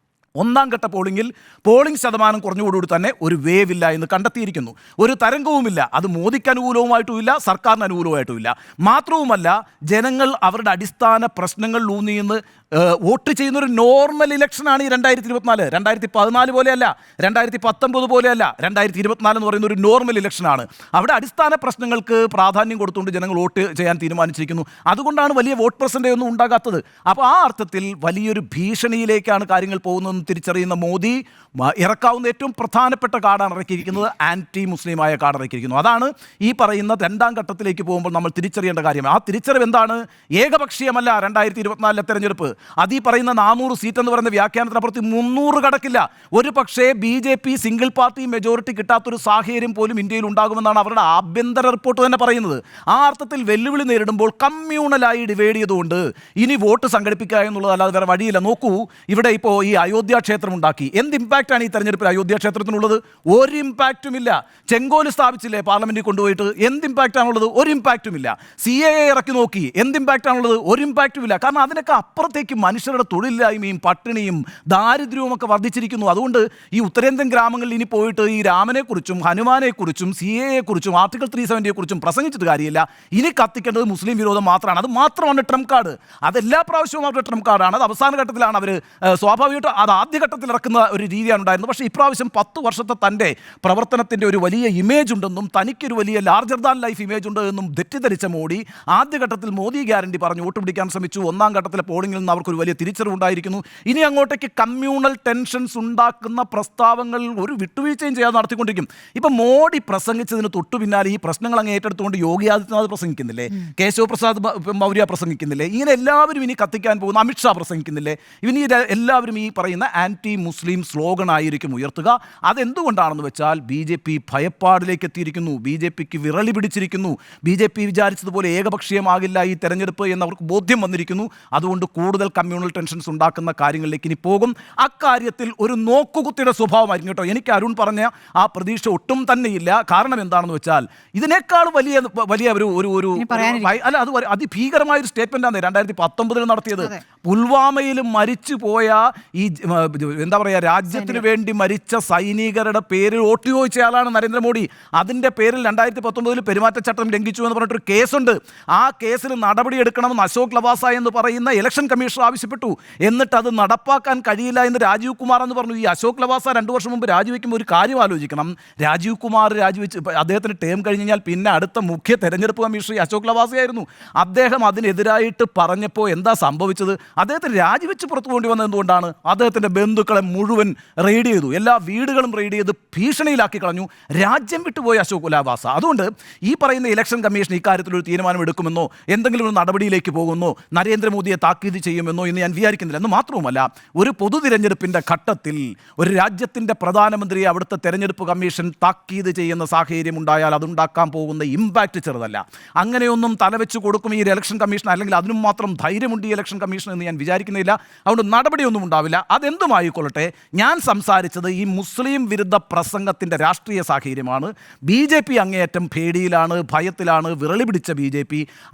ഒന്നാം ഘട്ട പോളിംഗ് ശതമാനം കുറഞ്ഞുകൂടി തന്നെ ഒരു വേവ് ഇല്ല എന്ന് കണ്ടെത്തിയിരിക്കുന്നു. ഒരു തരംഗവുമില്ല. അത് മോദിക്ക് അനുകൂലവുമായിട്ടുമില്ല, സർക്കാരിന് അനുകൂലവുമായിട്ടുമില്ല. മാത്രവുമല്ല, ജനങ്ങൾ അവരുടെ അടിസ്ഥാന പ്രശ്നങ്ങളിൽ ഊന്നിയെന്ന് വോട്ട് ചെയ്യുന്നൊരു നോർമൽ ഇലക്ഷനാണ് ഈ 2024. 2014 പോലെയല്ല, 2019 പോലെയല്ല, 2024 എന്ന് പറയുന്ന ഒരു നോർമൽ ഇലക്ഷനാണ്. അവിടെ അടിസ്ഥാന പ്രശ്നങ്ങൾക്ക് പ്രാധാന്യം കൊടുത്തുകൊണ്ട് ജനങ്ങൾ വോട്ട് ചെയ്യാൻ തീരുമാനിച്ചിരിക്കുന്നു. അതുകൊണ്ടാണ് വലിയ വോട്ട് പെർസെൻറ്റേജ് ഒന്നും ഉണ്ടാകാത്തത്. അപ്പോൾ ആ അർത്ഥത്തിൽ വലിയൊരു ഭീഷണിയിലേക്കാണ് കാര്യങ്ങൾ പോകുന്നതെന്ന് തിരിച്ചറിയുന്ന മോദി ഇറക്കാവുന്ന ഏറ്റവും പ്രധാനപ്പെട്ട കാർഡാണ് ഇറക്കിയിരിക്കുന്നത്. ആൻറ്റി മുസ്ലിമായ കാർഡ് ഇറക്കിയിരിക്കുന്നു. അതാണ് ഈ പറയുന്ന രണ്ടാം ഘട്ടത്തിലേക്ക് പോകുമ്പോൾ നമ്മൾ തിരിച്ചറിയേണ്ട കാര്യം. ആ തിരിച്ചറിവ് എന്താണ്? ഏകപക്ഷീയമല്ല 2024 തെരഞ്ഞെടുപ്പ്. അത് ഈ പറയുന്ന 400 സീറ്റ് എന്ന് പറയുന്ന വ്യാഖ്യാനത്തിനപ്പുറത്ത് 300 കടക്കില്ല. ഒരു പക്ഷേ BJP സിംഗിൾ പാർട്ടി മെജോറിറ്റി കിട്ടാത്തൊരു സാഹചര്യം പോലും ഇന്ത്യയിൽ ഉണ്ടാകുമെന്നാണ് അവരുടെ ആഭ്യന്തര റിപ്പോർട്ട് തന്നെ പറയുന്നത്. ആ അർത്ഥത്തിൽ വെല്ലുവിളി നേരിടുമ്പോൾ കമ്മ്യൂണലായി ഡിവൈഡ് ചെയ്തുകൊണ്ട് ഇനി വോട്ട് സംഘടിപ്പിക്കുക എന്നുള്ളത് അല്ലാതെ വേറെ വഴിയില്ല. നോക്കൂ, ഇവിടെ ഇപ്പോൾ ഈ അയോധ്യ ക്ഷേത്രം ഉണ്ടാക്കി. എന്ത് ഇമ്പാക്റ്റാണ് ഈ തെരഞ്ഞെടുപ്പിൽ അയോധ്യ ക്ഷേത്രത്തിനുള്ളത്? ഒരു ഇമ്പാക്റ്റും ഇല്ല. ചെങ്കോല് സ്ഥാപിച്ചില്ലേ പാർലമെന്റിൽ കൊണ്ടുപോയിട്ട്? എന്ത് ഇമ്പാക്റ്റാണുള്ളത്? ഒരു ഇമ്പാക്റ്റും ഇല്ല. CAA ഇറക്കി നോക്കി, എന്ത് ഇമ്പാക്റ്റാണുള്ളത്? ഒരു ഇമ്പാക്റ്റും ഇല്ല. കാരണം അതിനൊക്കെ അപ്പുറത്തേക്ക് മനുഷ്യരുടെ തൊഴിലില്ലായ്മയും പട്ടിണിയും ദാരിദ്ര്യവും ഒക്കെ വർദ്ധിച്ചിരിക്കുന്നു. അതുകൊണ്ട് ഈ ഉത്തരേന്ത്യൻ ഗ്രാമങ്ങളിൽ ഇനി പോയിട്ട് ഈ രാമനെക്കുറിച്ചും ഹനുമാനെക്കുറിച്ചും CAA കുറിച്ചും ആർട്ടിക്കിൾ 370 കുറിച്ചും പ്രസംഗിച്ചിട്ട് കാര്യമില്ല. ഇനി കത്തിക്കേണ്ടത് മുസ്ലിം വിരോധം മാത്രമാണ്. അത് മാത്രമാണ് ട്രംപ് കാർഡ്. അതെല്ലാ പ്രാവശ്യവും അവരുടെ ട്രംപ് കാർഡാണ്. അത് അവസാന ഘട്ടത്തിലാണ് അവർ സ്വാഭാവികമായിട്ടും അത് ആദ്യഘട്ടത്തിൽ ഇറക്കുന്ന ഒരു രീതിയാണ് ഉണ്ടായിരുന്നത്. പക്ഷേ ഇപ്രാവശ്യം 10 വർഷത്തെ തൻ്റെ പ്രവർത്തനത്തിൻ്റെ ഒരു വലിയ ഇമേജ് ഉണ്ടെന്നും തനിക്കൊരു വലിയ ലാർജർ ദാൻ ലൈഫ് ഇമേജ് ഉണ്ട് എന്നും തെറ്റിദ്ധരിച്ച മോഡി ആദ്യഘട്ടത്തിൽ മോദി ഗ്യാരണ്ടി പറഞ്ഞ് വോട്ട് പിടിക്കാൻ ശ്രമിച്ചു. ഒന്നാം ഘട്ടത്തിലെ പോളിംഗിൽ നിന്ന് അവർക്കൊരു വലിയ തിരിച്ചറിവുണ്ടായിരിക്കുന്നു. ഇനി അങ്ങോട്ടേക്ക് കമ്മ്യൂണൽ ടെൻഷൻസ് ഉണ്ടാക്കുന്ന പ്രസ്താവങ്ങൾ ഒരു വിട്ടുവീഴ്ചയും ചെയ്യാതെ നടത്തിക്കൊണ്ടിരിക്കും. ഇപ്പം മോഡി പ്രസംഗിച്ചതിന് തൊട്ടു പിന്നാലെ ഈ പ്രശ്നങ്ങൾ അങ്ങ് ഏറ്റെടുത്തുകൊണ്ട് യോഗി ആദിത്യനാഥ് പ്രസംഗിക്കുന്നില്ലേ, കേശവ് പ്രസാദ് മൗര്യ പ്രസംഗിക്കുന്നില്ലേ, ഇങ്ങനെ എല്ലാവരും ഇനി കത്തിക്കാൻ പോകുന്ന അമിത്ഷാ പ്രസംഗിക്കുന്നില്ലേ, ഇനി എല്ലാവരും ഈ പറയുന്ന ആൻറ്റി മുസ്ലിം സ്ലോഗൻ ആയിരിക്കും ഉയർത്തുക. അതെന്തുകൊണ്ടാണെന്ന് വെച്ചാൽ BJP ഭയപ്പാടിലേക്ക് എത്തിയിരിക്കുന്നു. BJPക്ക് വിറളി പിടിച്ചിരിക്കുന്നു. BJP വിചാരിച്ചതുപോലെ ഏകപക്ഷീയമാകില്ല ഈ തെരഞ്ഞെടുപ്പ് എന്നവർക്ക് ബോധ്യം വന്നിരിക്കുന്നു. അതുകൊണ്ട് കൂടുതൽ കമ്മ്യൂണൽ ടെൻഷൻസ് ഉണ്ടാക്കുന്ന കാര്യങ്ങളിലേക്ക് ഇനി പോകും. അക്കാര്യത്തിൽ ഒരു നോക്കുകുത്തിയുടെ സ്വഭാവമായിരിക്കും കേട്ടോ. എനിക്ക് അരുൺ പറഞ്ഞ ആ പ്രതീക്ഷ ഒട്ടും തന്നെയില്ല. കാരണം എന്താണെന്ന് വെച്ചാൽ ഇതിനേക്കാൾ വലിയ ഒരു അല്ല, അത് അതിഭീകരമായ ഒരു സ്റ്റേറ്റ്മെന്റാണ് 2019 നടത്തിയത്. പുൽവാമയിൽ മരിച്ചു പോയ ഈ എന്താ പറയുക, രാജ്യത്തിന് വേണ്ടി മരിച്ച സൈനികരുടെ പേരിൽ വോട്ട് ചോദിച്ച ആളാണ് നരേന്ദ്രമോദി. അതിൻ്റെ പേരിൽ 2019 പെരുമാറ്റച്ചട്ടം ലംഘിച്ചു എന്ന് പറഞ്ഞിട്ടൊരു കേസുണ്ട്. ആ കേസിൽ നടപടിയെടുക്കണമെന്ന് അശോക് ലവാസ എന്ന് പറയുന്ന ഇലക്ഷൻ കമ്മീഷണർ ആവശ്യപ്പെട്ടു. എന്നിട്ട് അത് നടപ്പാക്കാൻ കഴിയില്ല എന്ന് രാജീവ് കുമാർ എന്ന് പറഞ്ഞു. ഈ അശോക് ലവാസ 2 വർഷം മുമ്പ് രാജിവെക്കുമ്പോൾ ഒരു കാര്യം ആലോചിക്കണം. രാജീവ് കുമാർ രാജിവെച്ച് അദ്ദേഹത്തിന് ടേം കഴിഞ്ഞാൽ പിന്നെ അടുത്ത മുഖ്യ തെരഞ്ഞെടുപ്പ് കമ്മീഷണർ അശോക് ലവാസയായിരുന്നു. അദ്ദേഹം അതിനെതിരായിട്ട് പറഞ്ഞപ്പോൾ എന്താ സംഭവിച്ചത്? അദ്ദേഹത്തിന് രാജിവെച്ച് പുറത്തു പോകേണ്ടി വന്നത് എന്തുകൊണ്ടാണ്? അദ്ദേഹത്തിൻ്റെ ബന്ധുക്കളെ മുഴുവൻ റെയ്ഡ് ചെയ്തു, എല്ലാ വീടുകളും റെയ്ഡ് ചെയ്ത് ഭീഷണിയിലാക്കി കളഞ്ഞു. രാജ്യം വിട്ടുപോയ അശോക് ലവാസ. അതുകൊണ്ട് ഈ പറയുന്ന ഇലക്ഷൻ കമ്മീഷൻ ഇക്കാര്യത്തിലൊരു തീരുമാനം എടുക്കുമെന്നോ എന്തെങ്കിലും ഒരു നടപടിയിലേക്ക് പോകുമെന്നോ നരേന്ദ്രമോദിയെ താക്കീത് ചെയ്യുമെന്നോ എന്ന് ഞാൻ വിചാരിക്കുന്നില്ല. എന്ന് മാത്രവുമല്ല, ഒരു പൊതു തിരഞ്ഞെടുപ്പിൻ്റെ ഘട്ടത്തിൽ ഒരു രാജ്യത്തിൻ്റെ പ്രധാനമന്ത്രിയെ അവിടുത്തെ തെരഞ്ഞെടുപ്പ് കമ്മീഷൻ താക്കീത് ചെയ്യുന്ന സാഹചര്യം ഉണ്ടായാൽ അതുണ്ടാക്കാൻ പോകുന്ന ഇമ്പാക്റ്റ് ചെറുതല്ല. അങ്ങനെയൊന്നും തലവെച്ച് കൊടുക്കും ഈ ഇലക്ഷൻ കമ്മീഷൻ, അല്ലെങ്കിൽ അതിനും മാത്രം ധൈര്യമുണ്ട് ഈ ഇലക്ഷൻ കമ്മീഷൻ എന്ന് ഞാൻ വിചാരിക്കുന്നില്ല. അതുകൊണ്ട് നടപടിയൊന്നും ഉണ്ടാവില്ല. അതെന്തുമായിക്കൊള്ളട്ടെ, ഞാൻ സംസാരിച്ചത് ഈ മുസ്ലിം വിരുദ്ധ പ്രസംഗത്തിൻ്റെ രാഷ്ട്രീയ സാഹചര്യമാണ്. BJP അങ്ങേയറ്റം പേടിയിലാണ്, ഭയത്തിലാണ്. വിറളി പിടിച്ച BJP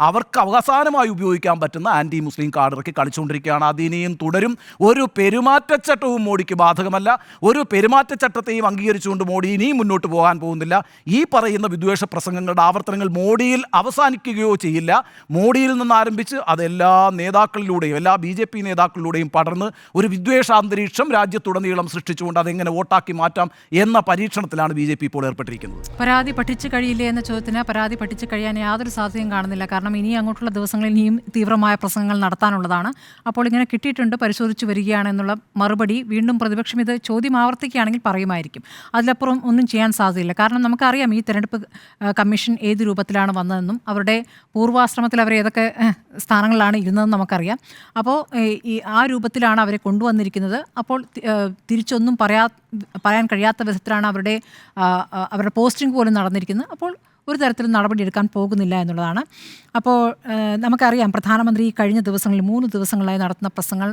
അവർക്ക് അവസാനമായി ഉപയോഗിക്കാൻ പറ്റുന്ന ആൻറ്റി മുസ്ലിം കാർഡ് ഇറക്കി കളിച്ചുകൊണ്ടിരിക്കുകയാണ്. അതിനെയും തുടരും. ഒരു പെരുമാറ്റച്ചട്ടവും മോഡിക്ക് ബാധകമല്ല. ഒരു പെരുമാറ്റച്ചട്ടത്തെയും അംഗീകരിച്ചുകൊണ്ട് മോഡി ഇനിയും മുന്നോട്ട് പോകാൻ പോകുന്നില്ല. ഈ പറയുന്ന വിദ്വേഷ പ്രസംഗങ്ങളുടെ ആവർത്തനങ്ങൾ മോഡിയിൽ അവസാനിക്കുകയോ ചെയ്യില്ല. മോഡിയിൽ നിന്ന് ആരംഭിച്ച് അതെല്ലാ നേതാക്കളിലൂടെയും, എല്ലാ BJP നേതാക്കളിലൂടെയും പടർന്ന് ഒരു വിദ്വേഷാന്തരീക്ഷം അന്തരീക്ഷം രാജ്യത്തുടനീളം സൃഷ്ടിച്ചുകൊണ്ട് അതെങ്ങനെ വോട്ടാക്കി മാറ്റാം എന്ന പരീക്ഷണത്തിലാണ് BJP ഇപ്പോൾ ഏർപ്പെട്ടിരിക്കുന്നത്. പരാതി പഠിച്ചു കഴിയില്ലേ എന്ന ചോദ്യത്തിന് പരാതി പഠിച്ചു കഴിയാൻ യാതൊരു സാധ്യതയും കാണുന്നില്ല. കാരണം ഇനി അങ്ങോട്ടുള്ള ദിവസങ്ങളിൽ ഇനിയും തീവ്രമായ പ്രസംഗങ്ങൾ നടത്താനുള്ളതാണ്. അപ്പോൾ ഇങ്ങനെ കിട്ടിയിട്ടുണ്ട്, പരിശോധിച്ചു വരികയാണ് എന്നുള്ള മറുപടി വീണ്ടും പ്രതിപക്ഷം ഇത് ചോദ്യം ആവർത്തിക്കുകയാണെങ്കിൽ പറയുമായിരിക്കും. അതിലപ്പുറം ഒന്നും ചെയ്യാൻ സാധ്യതയില്ല. കാരണം നമുക്കറിയാം ഈ തെരഞ്ഞെടുപ്പ് കമ്മീഷൻ ഏത് രൂപത്തിലാണ് വന്നതെന്നും അവരുടെ പൂർവാശ്രമത്തിൽ അവർ ഏതൊക്കെ സ്ഥാനങ്ങളിലാണ് ഇരുന്നതെന്ന് നമുക്കറിയാം. അപ്പോൾ ആ രൂപത്തിലാണ് അവരെ കൊണ്ടുവന്നിരിക്കുന്നത്. അപ്പോൾ തിരിച്ചൊന്നും പറയാൻ കഴിയാത്ത വിധത്തിലാണ് അവരുടെ പോസ്റ്റിംഗ് പോലും നടന്നിരിക്കുന്നത്. അപ്പോൾ ഒരു തരത്തിലും നടപടിയെടുക്കാൻ പോകുന്നില്ല എന്നുള്ളതാണ്. അപ്പോൾ നമുക്കറിയാം പ്രധാനമന്ത്രി കഴിഞ്ഞ ദിവസങ്ങളിൽ 3 ദിവസങ്ങളായി നടത്തുന്ന പ്രസംഗങ്ങൾ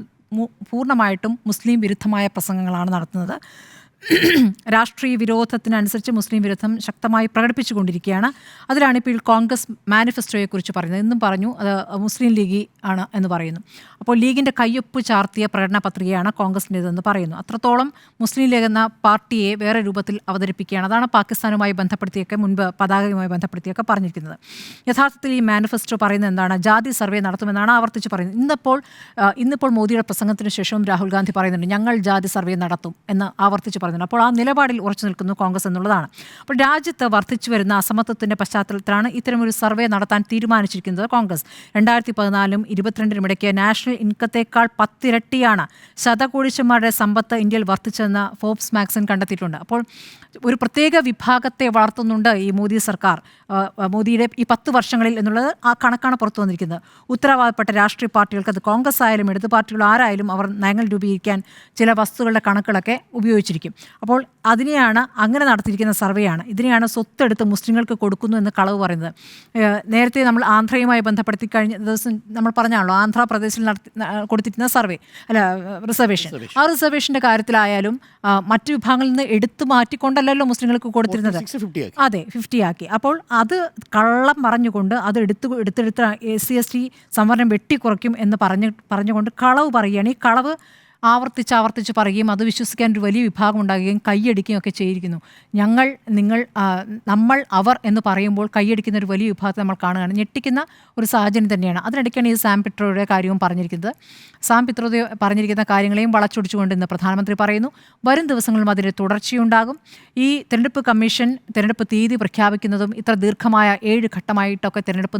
പൂർണ്ണമായിട്ടും മുസ്ലിം വിരുദ്ധമായ പ്രസംഗങ്ങളാണ് നടത്തുന്നത്. രാഷ്ട്രീയ വിരോധത്തിനനുസരിച്ച് മുസ്ലിം വിരുദ്ധം ശക്തമായി പ്രകടിപ്പിച്ചുകൊണ്ടിരിക്കുകയാണ്. അതിലാണ് ഇപ്പോൾ കോൺഗ്രസ് മാനിഫെസ്റ്റോയെക്കുറിച്ച് പറയുന്നത്. ഇന്നും പറഞ്ഞു അത് മുസ്ലിം ലീഗ് ആണ് എന്ന് പറയുന്നു. അപ്പോൾ ലീഗിൻ്റെ കയ്യൊപ്പ് ചാർത്തിയ പ്രകടന പത്രികയാണ് കോൺഗ്രസിൻ്റേതെന്ന് പറയുന്നു. അത്രത്തോളം മുസ്ലിം ലീഗ് എന്ന പാർട്ടിയെ വേറെ രൂപത്തിൽ അവതരിപ്പിക്കുകയാണ്. അതാണ് പാകിസ്ഥാനുമായി ബന്ധപ്പെടുത്തിയൊക്കെ മുൻപ് പതാകയുമായി ബന്ധപ്പെടുത്തിയൊക്കെ പറഞ്ഞിരിക്കുന്നത്. യഥാർത്ഥത്തിൽ ഈ മാനിഫെസ്റ്റോ പറയുന്നത് എന്താണ്? ജാതി സർവേ നടത്തുമെന്നാണ് ആവർത്തിച്ച് പറയുന്നത്. ഇന്നിപ്പോൾ മോദിയുടെ പ്രസംഗത്തിന് ശേഷവും രാഹുൽ ഗാന്ധി പറയുന്നുണ്ട് ഞങ്ങൾ ജാതി സർവേ നടത്തും എന്ന് ആവർത്തിച്ച് പറയുന്നുണ്ട്. അപ്പോൾ ആ നിലപാടിൽ ഉറച്ചു നിൽക്കുന്നു കോൺഗ്രസ് എന്നുള്ളതാണ്. അപ്പോൾ രാജ്യത്ത് വർദ്ധിച്ചു വരുന്ന അസമത്വത്തിൻ്റെ പശ്ചാത്തലത്തിലാണ് ഇത്തരമൊരു സർവേ നടത്താൻ തീരുമാനിച്ചിരിക്കുന്നത് കോൺഗ്രസ്. 2014 2022 ഇടയ്ക്ക് നാഷണൽ ഇൻകത്തേക്കാൾ 10 ഇരട്ടിയാണ് ശതകോടീശ്വരന്മാരുടെ സമ്പത്ത് ഇന്ത്യയിൽ വർദ്ധിച്ചതെന്ന് ഫോബ്സ് മാഗസിൻ കണ്ടെത്തിയിട്ടുണ്ട്. അപ്പോൾ ഒരു പ്രത്യേക വിഭാഗത്തെ വളർത്തുന്നുണ്ട് ഈ മോദി സർക്കാർ, മോദിയുടെ ഈ 10 വർഷങ്ങളിൽ എന്നുള്ളത് ആ കണക്കാണ് പുറത്തു വന്നിരിക്കുന്നത്. ഉത്തരവാദപ്പെട്ട രാഷ്ട്രീയ പാർട്ടികൾക്ക്, അത് കോൺഗ്രസ് ആയാലും ഇടത് പാർട്ടികൾ ആരായാലും, അവർ നയങ്ങൾ രൂപീകരിക്കാൻ ചില വസ്തുക്കളുടെ കണക്കുകളൊക്കെ ഉപയോഗിച്ചിരിക്കും. അപ്പോൾ അതിനെയാണ് അങ്ങനെ നടത്തിയിരിക്കുന്ന സർവേയാണ്. ഇതിനെയാണ് സ്വത്തെടുത്ത് മുസ്ലിങ്ങൾക്ക് കൊടുക്കുന്നു എന്ന് കളവ് പറയുന്നത്. നേരത്തെ നമ്മൾ ആന്ധ്രയുമായി ബന്ധപ്പെടുത്തി കഴിഞ്ഞ ദിവസം നമ്മൾ പറഞ്ഞാണല്ലോ ആന്ധ്രാപ്രദേശിൽ കൊടുത്തിരിക്കുന്ന സർവേ റിസർവേഷൻ. ആ റിസർവേഷൻ്റെ കാര്യത്തിലായാലും മറ്റു വിഭാഗങ്ങളിൽ നിന്ന് എടുത്തു മാറ്റിക്കൊണ്ടല്ലോ മുസ്ലിങ്ങൾക്ക് കൊടുത്തിരുന്നത്. അതെ, 50 ആക്കി. അപ്പോൾ അത് കള്ളം പറഞ്ഞുകൊണ്ട് അത് എടുത്തെടുത്ത് SC/ST സംവരണം വെട്ടിക്കുറയ്ക്കും എന്ന് പറഞ്ഞുകൊണ്ട് കളവ് പറയുകയാണ്. ഈ കളവ് ആവർത്തിച്ച് പറയുകയും അത് വിശ്വസിക്കാൻ ഒരു വലിയ വിഭാഗം ഉണ്ടാകുകയും കൈയടിക്കുകയും ഒക്കെ ചെയ്തിരിക്കുന്നു. ഞങ്ങൾ, നിങ്ങൾ, നമ്മൾ, അവർ എന്ന് പറയുമ്പോൾ കൈയടിക്കുന്ന ഒരു വലിയ വിഭാഗത്തെ നമ്മൾ കാണുകയാണ്. ഞെട്ടിക്കുന്ന ഒരു സാഹചര്യം തന്നെയാണ്. അതിനിടയ്ക്കാണ് ഈ സാം പിട്രോയുടെ കാര്യവും പറഞ്ഞിരിക്കുന്നത്. സാം പിട്രോ പറഞ്ഞിരിക്കുന്ന കാര്യങ്ങളെയും വളച്ചൊടിച്ചുകൊണ്ട് ഇന്ന് പ്രധാനമന്ത്രി പറയുന്നു വരും ദിവസങ്ങളിലും അതിന് തുടർച്ചയുണ്ടാകും. ഈ തെരഞ്ഞെടുപ്പ് കമ്മീഷൻ തെരഞ്ഞെടുപ്പ് തീയതി പ്രഖ്യാപിക്കുന്നതും ഇത്ര ദീർഘമായ 7 ഘട്ടമായിട്ടൊക്കെ തെരഞ്ഞെടുപ്പ്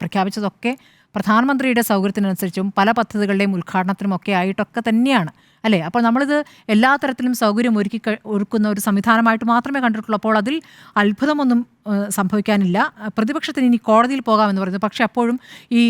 പ്രഖ്യാപിച്ചതൊക്കെ പ്രധാനമന്ത്രിയുടെ സൗകര്യത്തിനനുസരിച്ചും പല പദ്ധതികളുടെയും ഉദ്ഘാടനത്തിനും ഒക്കെ ആയിട്ടൊക്കെ തന്നെയാണ് അല്ലേ. അപ്പോൾ നമ്മളിത് എല്ലാ തരത്തിലും സൗകര്യം ഒരുക്കുന്ന ഒരു സംവിധാനമായിട്ട് മാത്രമേ കണ്ടിട്ടുള്ളൂ. അപ്പോൾ അതിൽ അത്ഭുതമൊന്നും സംഭവിക്കാനില്ല. പ്രതിപക്ഷത്തിന് ഇനി കോടതിയിൽ പോകാമെന്ന് പറയുന്നത്. പക്ഷേ അപ്പോഴും ഈ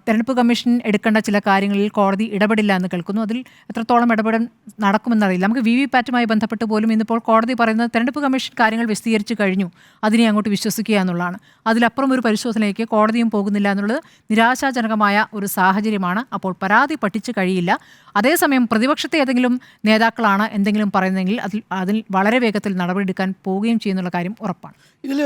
തെരഞ്ഞെടുപ്പ് കമ്മീഷൻ എടുക്കേണ്ട ചില കാര്യങ്ങളിൽ കോടതി ഇടപെടില്ല എന്ന് കേൾക്കുന്നു. അതിൽ എത്രത്തോളം ഇടപെടൽ നടക്കുമെന്നറിയില്ല. നമുക്ക് VVPAT-മായി ബന്ധപ്പെട്ട് പോലും ഇന്നിപ്പോൾ കോടതി പറയുന്നത് തെരഞ്ഞെടുപ്പ് കമ്മീഷൻ കാര്യങ്ങൾ വിശദീകരിച്ച് കഴിഞ്ഞു, അതിനെ അങ്ങോട്ട് വിശ്വസിക്കുക എന്നുള്ളതാണ്. അതിലപ്പുറം ഒരു പരിശോധനയ്ക്ക് കോടതിയും പോകുന്നില്ല എന്നുള്ളത് നിരാശാജനകമായ ഒരു സാഹചര്യമാണ്. അപ്പോൾ പരാതി പഠിച്ചു കഴിയില്ല. അതേസമയം പ്രതിപക്ഷത്തെ ഏതെങ്കിലും നേതാക്കളാണ് എന്തെങ്കിലും പറയുന്നതെങ്കിൽ അതിൽ വളരെ വേഗത്തിൽ നടപടിയെടുക്കാൻ പോവുകയും ചെയ്യുന്നുള്ള കാര്യം ഉറപ്പാണ്. ഇതിൽ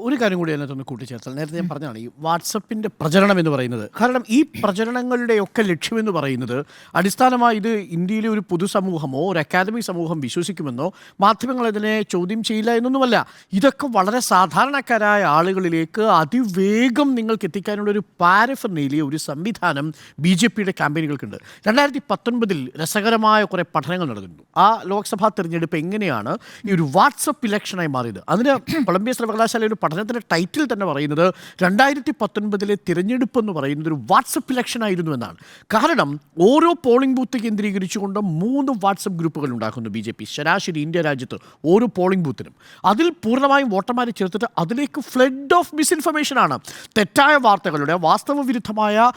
ഒരു കാര്യം കൂടി അതിനകത്തൊന്ന് കൂട്ടിച്ചേർത്താൽ, നേരത്തെ ഞാൻ പറഞ്ഞതാണ് ഈ വാട്സപ്പിൻ്റെ പ്രചരണം എന്ന് പറയുന്നത്. കാരണം ഈ പ്രചരണങ്ങളുടെയൊക്കെ ലക്ഷ്യമെന്ന് പറയുന്നത് അടിസ്ഥാനമായി ഇത് ഇന്ത്യയിലെ ഒരു പൊതുസമൂഹമോ ഒരു അക്കാദമിക് സമൂഹം വിശ്വസിക്കുമെന്നോ മാധ്യമങ്ങൾ ഇതിനെ ചോദ്യം ചെയ്യില്ല എന്നൊന്നുമല്ല. ഇതൊക്കെ വളരെ സാധാരണക്കാരായ ആളുകളിലേക്ക് അതിവേഗം നിങ്ങൾക്ക് എത്തിക്കാനുള്ള ഒരു പാരഫെർനേലിയ, ഒരു സംവിധാനം BJPയുടെ ക്യാമ്പയിനുകൾക്കുണ്ട്. 2019 രസകരമായ കുറേ പഠനങ്ങൾ നടന്നിരുന്നു. ആ ലോക്സഭാ തെരഞ്ഞെടുപ്പ് എങ്ങനെയാണ് ഈ ഒരു വാട്സപ്പ് ഇലക്ഷനായി മാറിയത്. അതിന് കൊളംബിയ സർവകലാശാലയുടെ പഠനത്തിൻ്റെ ടൈറ്റിൽ തന്നെ പറയുന്നത് 2019 തിരഞ്ഞെടുപ്പ് എന്ന് പറയുന്നത് ഒരു വാട്സപ്പ് ഇലക്ഷൻ ആയിരുന്നു എന്നാണ്. കാരണം ഓരോ പോളിംഗ് ബൂത്ത് കേന്ദ്രീകരിച്ചുകൊണ്ട് 3 വാട്സപ്പ് ഗ്രൂപ്പുകൾ ഉണ്ടാക്കുന്നു BJP ശരാശരി ഇന്ത്യ രാജ്യത്ത് ഓരോ പോളിംഗ് ബൂത്തിനും. അതിൽ പൂർണ്ണമായും വോട്ടർമാരെ ചേർത്തിട്ട് അതിലേക്ക് ഫ്ലഡ് ഓഫ് മിസ്ഇൻഫർമേഷനാണ്, തെറ്റായ വാർത്തകളുടെ, വാസ്തവവിരുദ്ധമായ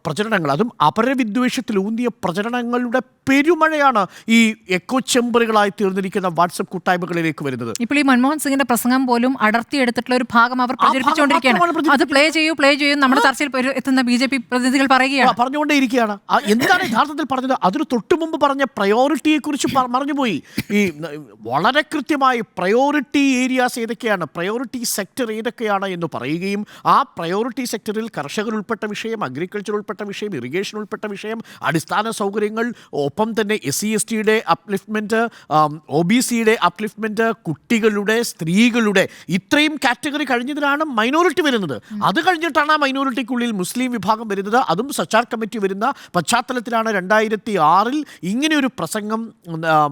പ്രചരണങ്ങൾ, അതും അപരവിദ്വേഷത്തിലൂന്നിയ പ്രചരണങ്ങളുടെ പെരുമഴയാണ് ഈ എക്കോ ചെമ്പറുകളായി തീർന്നിരിക്കുന്ന വാട്സപ്പ് കൂട്ടായ്മകളിലേക്ക് വരുന്നത്. ഇപ്പോൾ ഈ മൻമോഹൻ സിംഗിന്റെ പ്രസംഗം പോലും അടർത്തിയെടുത്തിട്ടുള്ള ഒരു ഭാഗം അവർ പ്രചരിപ്പിച്ചുകൊണ്ടിരിക്കുകയാണ്. അത് പ്ലേ ചെയ്യൂ നമ്മുടെ ചർച്ചയിൽ എത്തുന്ന BJP പ്രതിനിധികൾ പറഞ്ഞുകൊണ്ടേയിരിക്കുകയാണ്. എന്താണ് യഥാർത്ഥത്തിൽ പറഞ്ഞത്? അതിന് തൊട്ടു മുമ്പ് പറഞ്ഞ പ്രയോറിറ്റിയെ കുറിച്ച് മറന്നുപോയി. ഈ വളരെ കൃത്യമായി പ്രയോറിറ്റി ഏരിയാസ് ഏതൊക്കെയാണ്, പ്രയോറിറ്റി സെക്ടർ ഏതൊക്കെയാണ് എന്ന് പറയുകയും ആ പ്രയോറിറ്റി സെക്ടറിൽ കർഷകർ ഉൾപ്പെട്ട വിഷയം, അഗ്രികൾച്ചർ ഉൾപ്പെട്ട വിഷയം, ഇറിഗേഷൻ ഉൾപ്പെട്ട വിഷയം, അടിസ്ഥാന സൗകര്യങ്ങൾ, ഒപ്പം തന്നെ SC/ST-യുടെ അപ്ലിഫ്റ്റ്മെൻറ്റ്, OBC-യുടെ അപ്ലിഫ്റ്റ്മെൻറ്റ്, കുട്ടികളുടെ, സ്ത്രീകളുടെ, ഇത്രയും കാറ്റഗറി കഴിഞ്ഞതിലാണ് മൈനോറിറ്റി വരുന്നത്. അത് കഴിഞ്ഞിട്ടാണ് ആ മൈനോറിറ്റിക്കുള്ളിൽ മുസ്ലിം മുസ്ലിം വിഭാഗം വരുന്നത്. അതും സച്ചാർ കമ്മിറ്റി വരുന്ന പശ്ചാത്തലത്തിലാണ് 2006 ഇങ്ങനെയൊരു പ്രസംഗം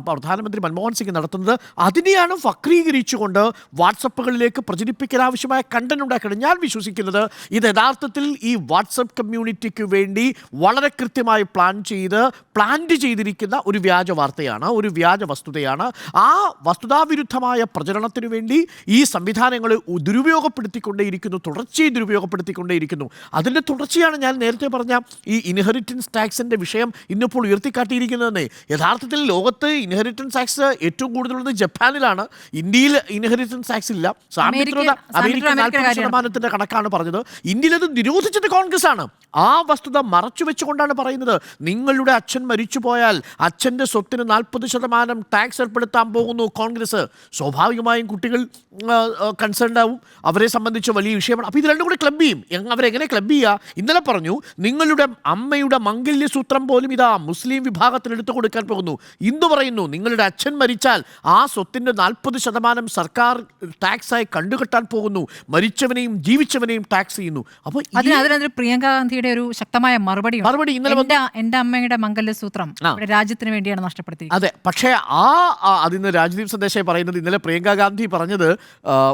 പ്രധാനമന്ത്രി മൻമോഹൻ സിംഗ് നടത്തുന്നത്. അതിനെയാണ് വക്രീകരിച്ചുകൊണ്ട് വാട്സപ്പുകളിലേക്ക് പ്രചരിപ്പിക്കാൻ ആവശ്യമായ കണ്ടന്റ് ഉണ്ടാക്കണം. ഞാൻ വിശ്വസിക്കുന്നത് ഇത് യഥാർത്ഥത്തിൽ ഈ വാട്സപ്പ് കമ്മ്യൂണിറ്റിക്ക് വേണ്ടി വളരെ കൃത്യമായി പ്ലാൻ ചെയ്തിരിക്കുന്ന ഒരു വ്യാജ വാർത്തയാണ്, ഒരു വ്യാജ വസ്തുതയാണ്. ആ വസ്തുതാവിരുദ്ധമായ പ്രചരണത്തിനു വേണ്ടി ഈ സംവിധാനങ്ങൾ ദുരുപയോഗപ്പെടുത്തിക്കൊണ്ടേയിരിക്കുന്നു, തുടർച്ചയായി ദുരുപയോഗപ്പെടുത്തിക്കൊണ്ടേയിരിക്കുന്നു. അതിൻ്റെ തുടർച്ചയാണ് ഞാൻ നേരത്തെ പറഞ്ഞ ഈ ഇൻഹെറിറ്റൻസ് ടാക്സിൻ്റെ വിഷയം ഇന്നിപ്പോൾ ഉയർത്തിക്കാട്ടിയിരിക്കുന്നതെന്നേ. യഥാർത്ഥത്തിൽ ലോകത്ത് ഇൻഹെറിറ്റൻസ് ടാക്സ് ഏറ്റവും കൂടുതലുള്ളത് ജപ്പാനിലാണ്. ഇന്ത്യയിൽ ഇൻഹെറിറ്റൻസ് ടാക്സ് ഇല്ല. അമേരിക്ക 40% കണക്കാണ് പറഞ്ഞത്. ഇന്ത്യയിൽ അത് നിരോധിച്ചത് കോൺഗ്രസ് ആണ്. ആ വസ്തുത മറച്ചു വെച്ചുകൊണ്ടാണ് പറയുന്നത്, നിങ്ങളുടെ അച്ഛൻ മരിച്ചു പോയാൽ അച്ഛൻ്റെ സ്വത്തിന് 40% ടാക്സ് ഏർപ്പെടുത്താൻ പോകുന്നു കോൺഗ്രസ്. സ്വാഭാവികമായും കുട്ടികൾ കൺസേൺഡ് ആവും. അവരെ സംബന്ധിച്ച് വലിയ വിഷയമാണ്. അപ്പോൾ ഇത് രണ്ടും കൂടി ക്ലബ് ചെയ്യും. അവരെങ്ങനെ ക്ലബ് ചെയ്യുക? ഇന്നലെ പറഞ്ഞു, നിങ്ങളുടെ അമ്മയുടെ മംഗല്യസൂത്രം പോലും ഇതാ മുസ്ലിം വിഭാഗത്തിന് എടുത്തു കൊടുക്കാൻ പോകുന്നു. ഇന്ന് പറയുന്നു, നിങ്ങളുടെ അച്ഛൻ മരിച്ചാൽ ആ സ്വത്തിൻ്റെ 40% സർക്കാർ ടാക്സായി കണ്ടുകെട്ടാൻ പോകുന്നു. മരിച്ചവനെയും ജീവിച്ചവനെയും ടാക്സ് ചെയ്യുന്നു. അപ്പോൾ അതിനെതിരെ പ്രിയങ്ക ഗാന്ധിയുടെ ഒരു ശക്തമായ മറുപടി ഇന്നലെ എന്റെ അമ്മയുടെ മംഗല്യസൂത്രം രാജ്യത്തിന് വേണ്ടിയാണ് നഷ്ടപ്പെടുത്തിയത്. അതെ, പക്ഷേ അതിന് രാജ്ദീപ് സന്ദേശായി പറയുന്നത്, ഇന്നലെ പ്രിയങ്ക ഗാന്ധി പറഞ്ഞത്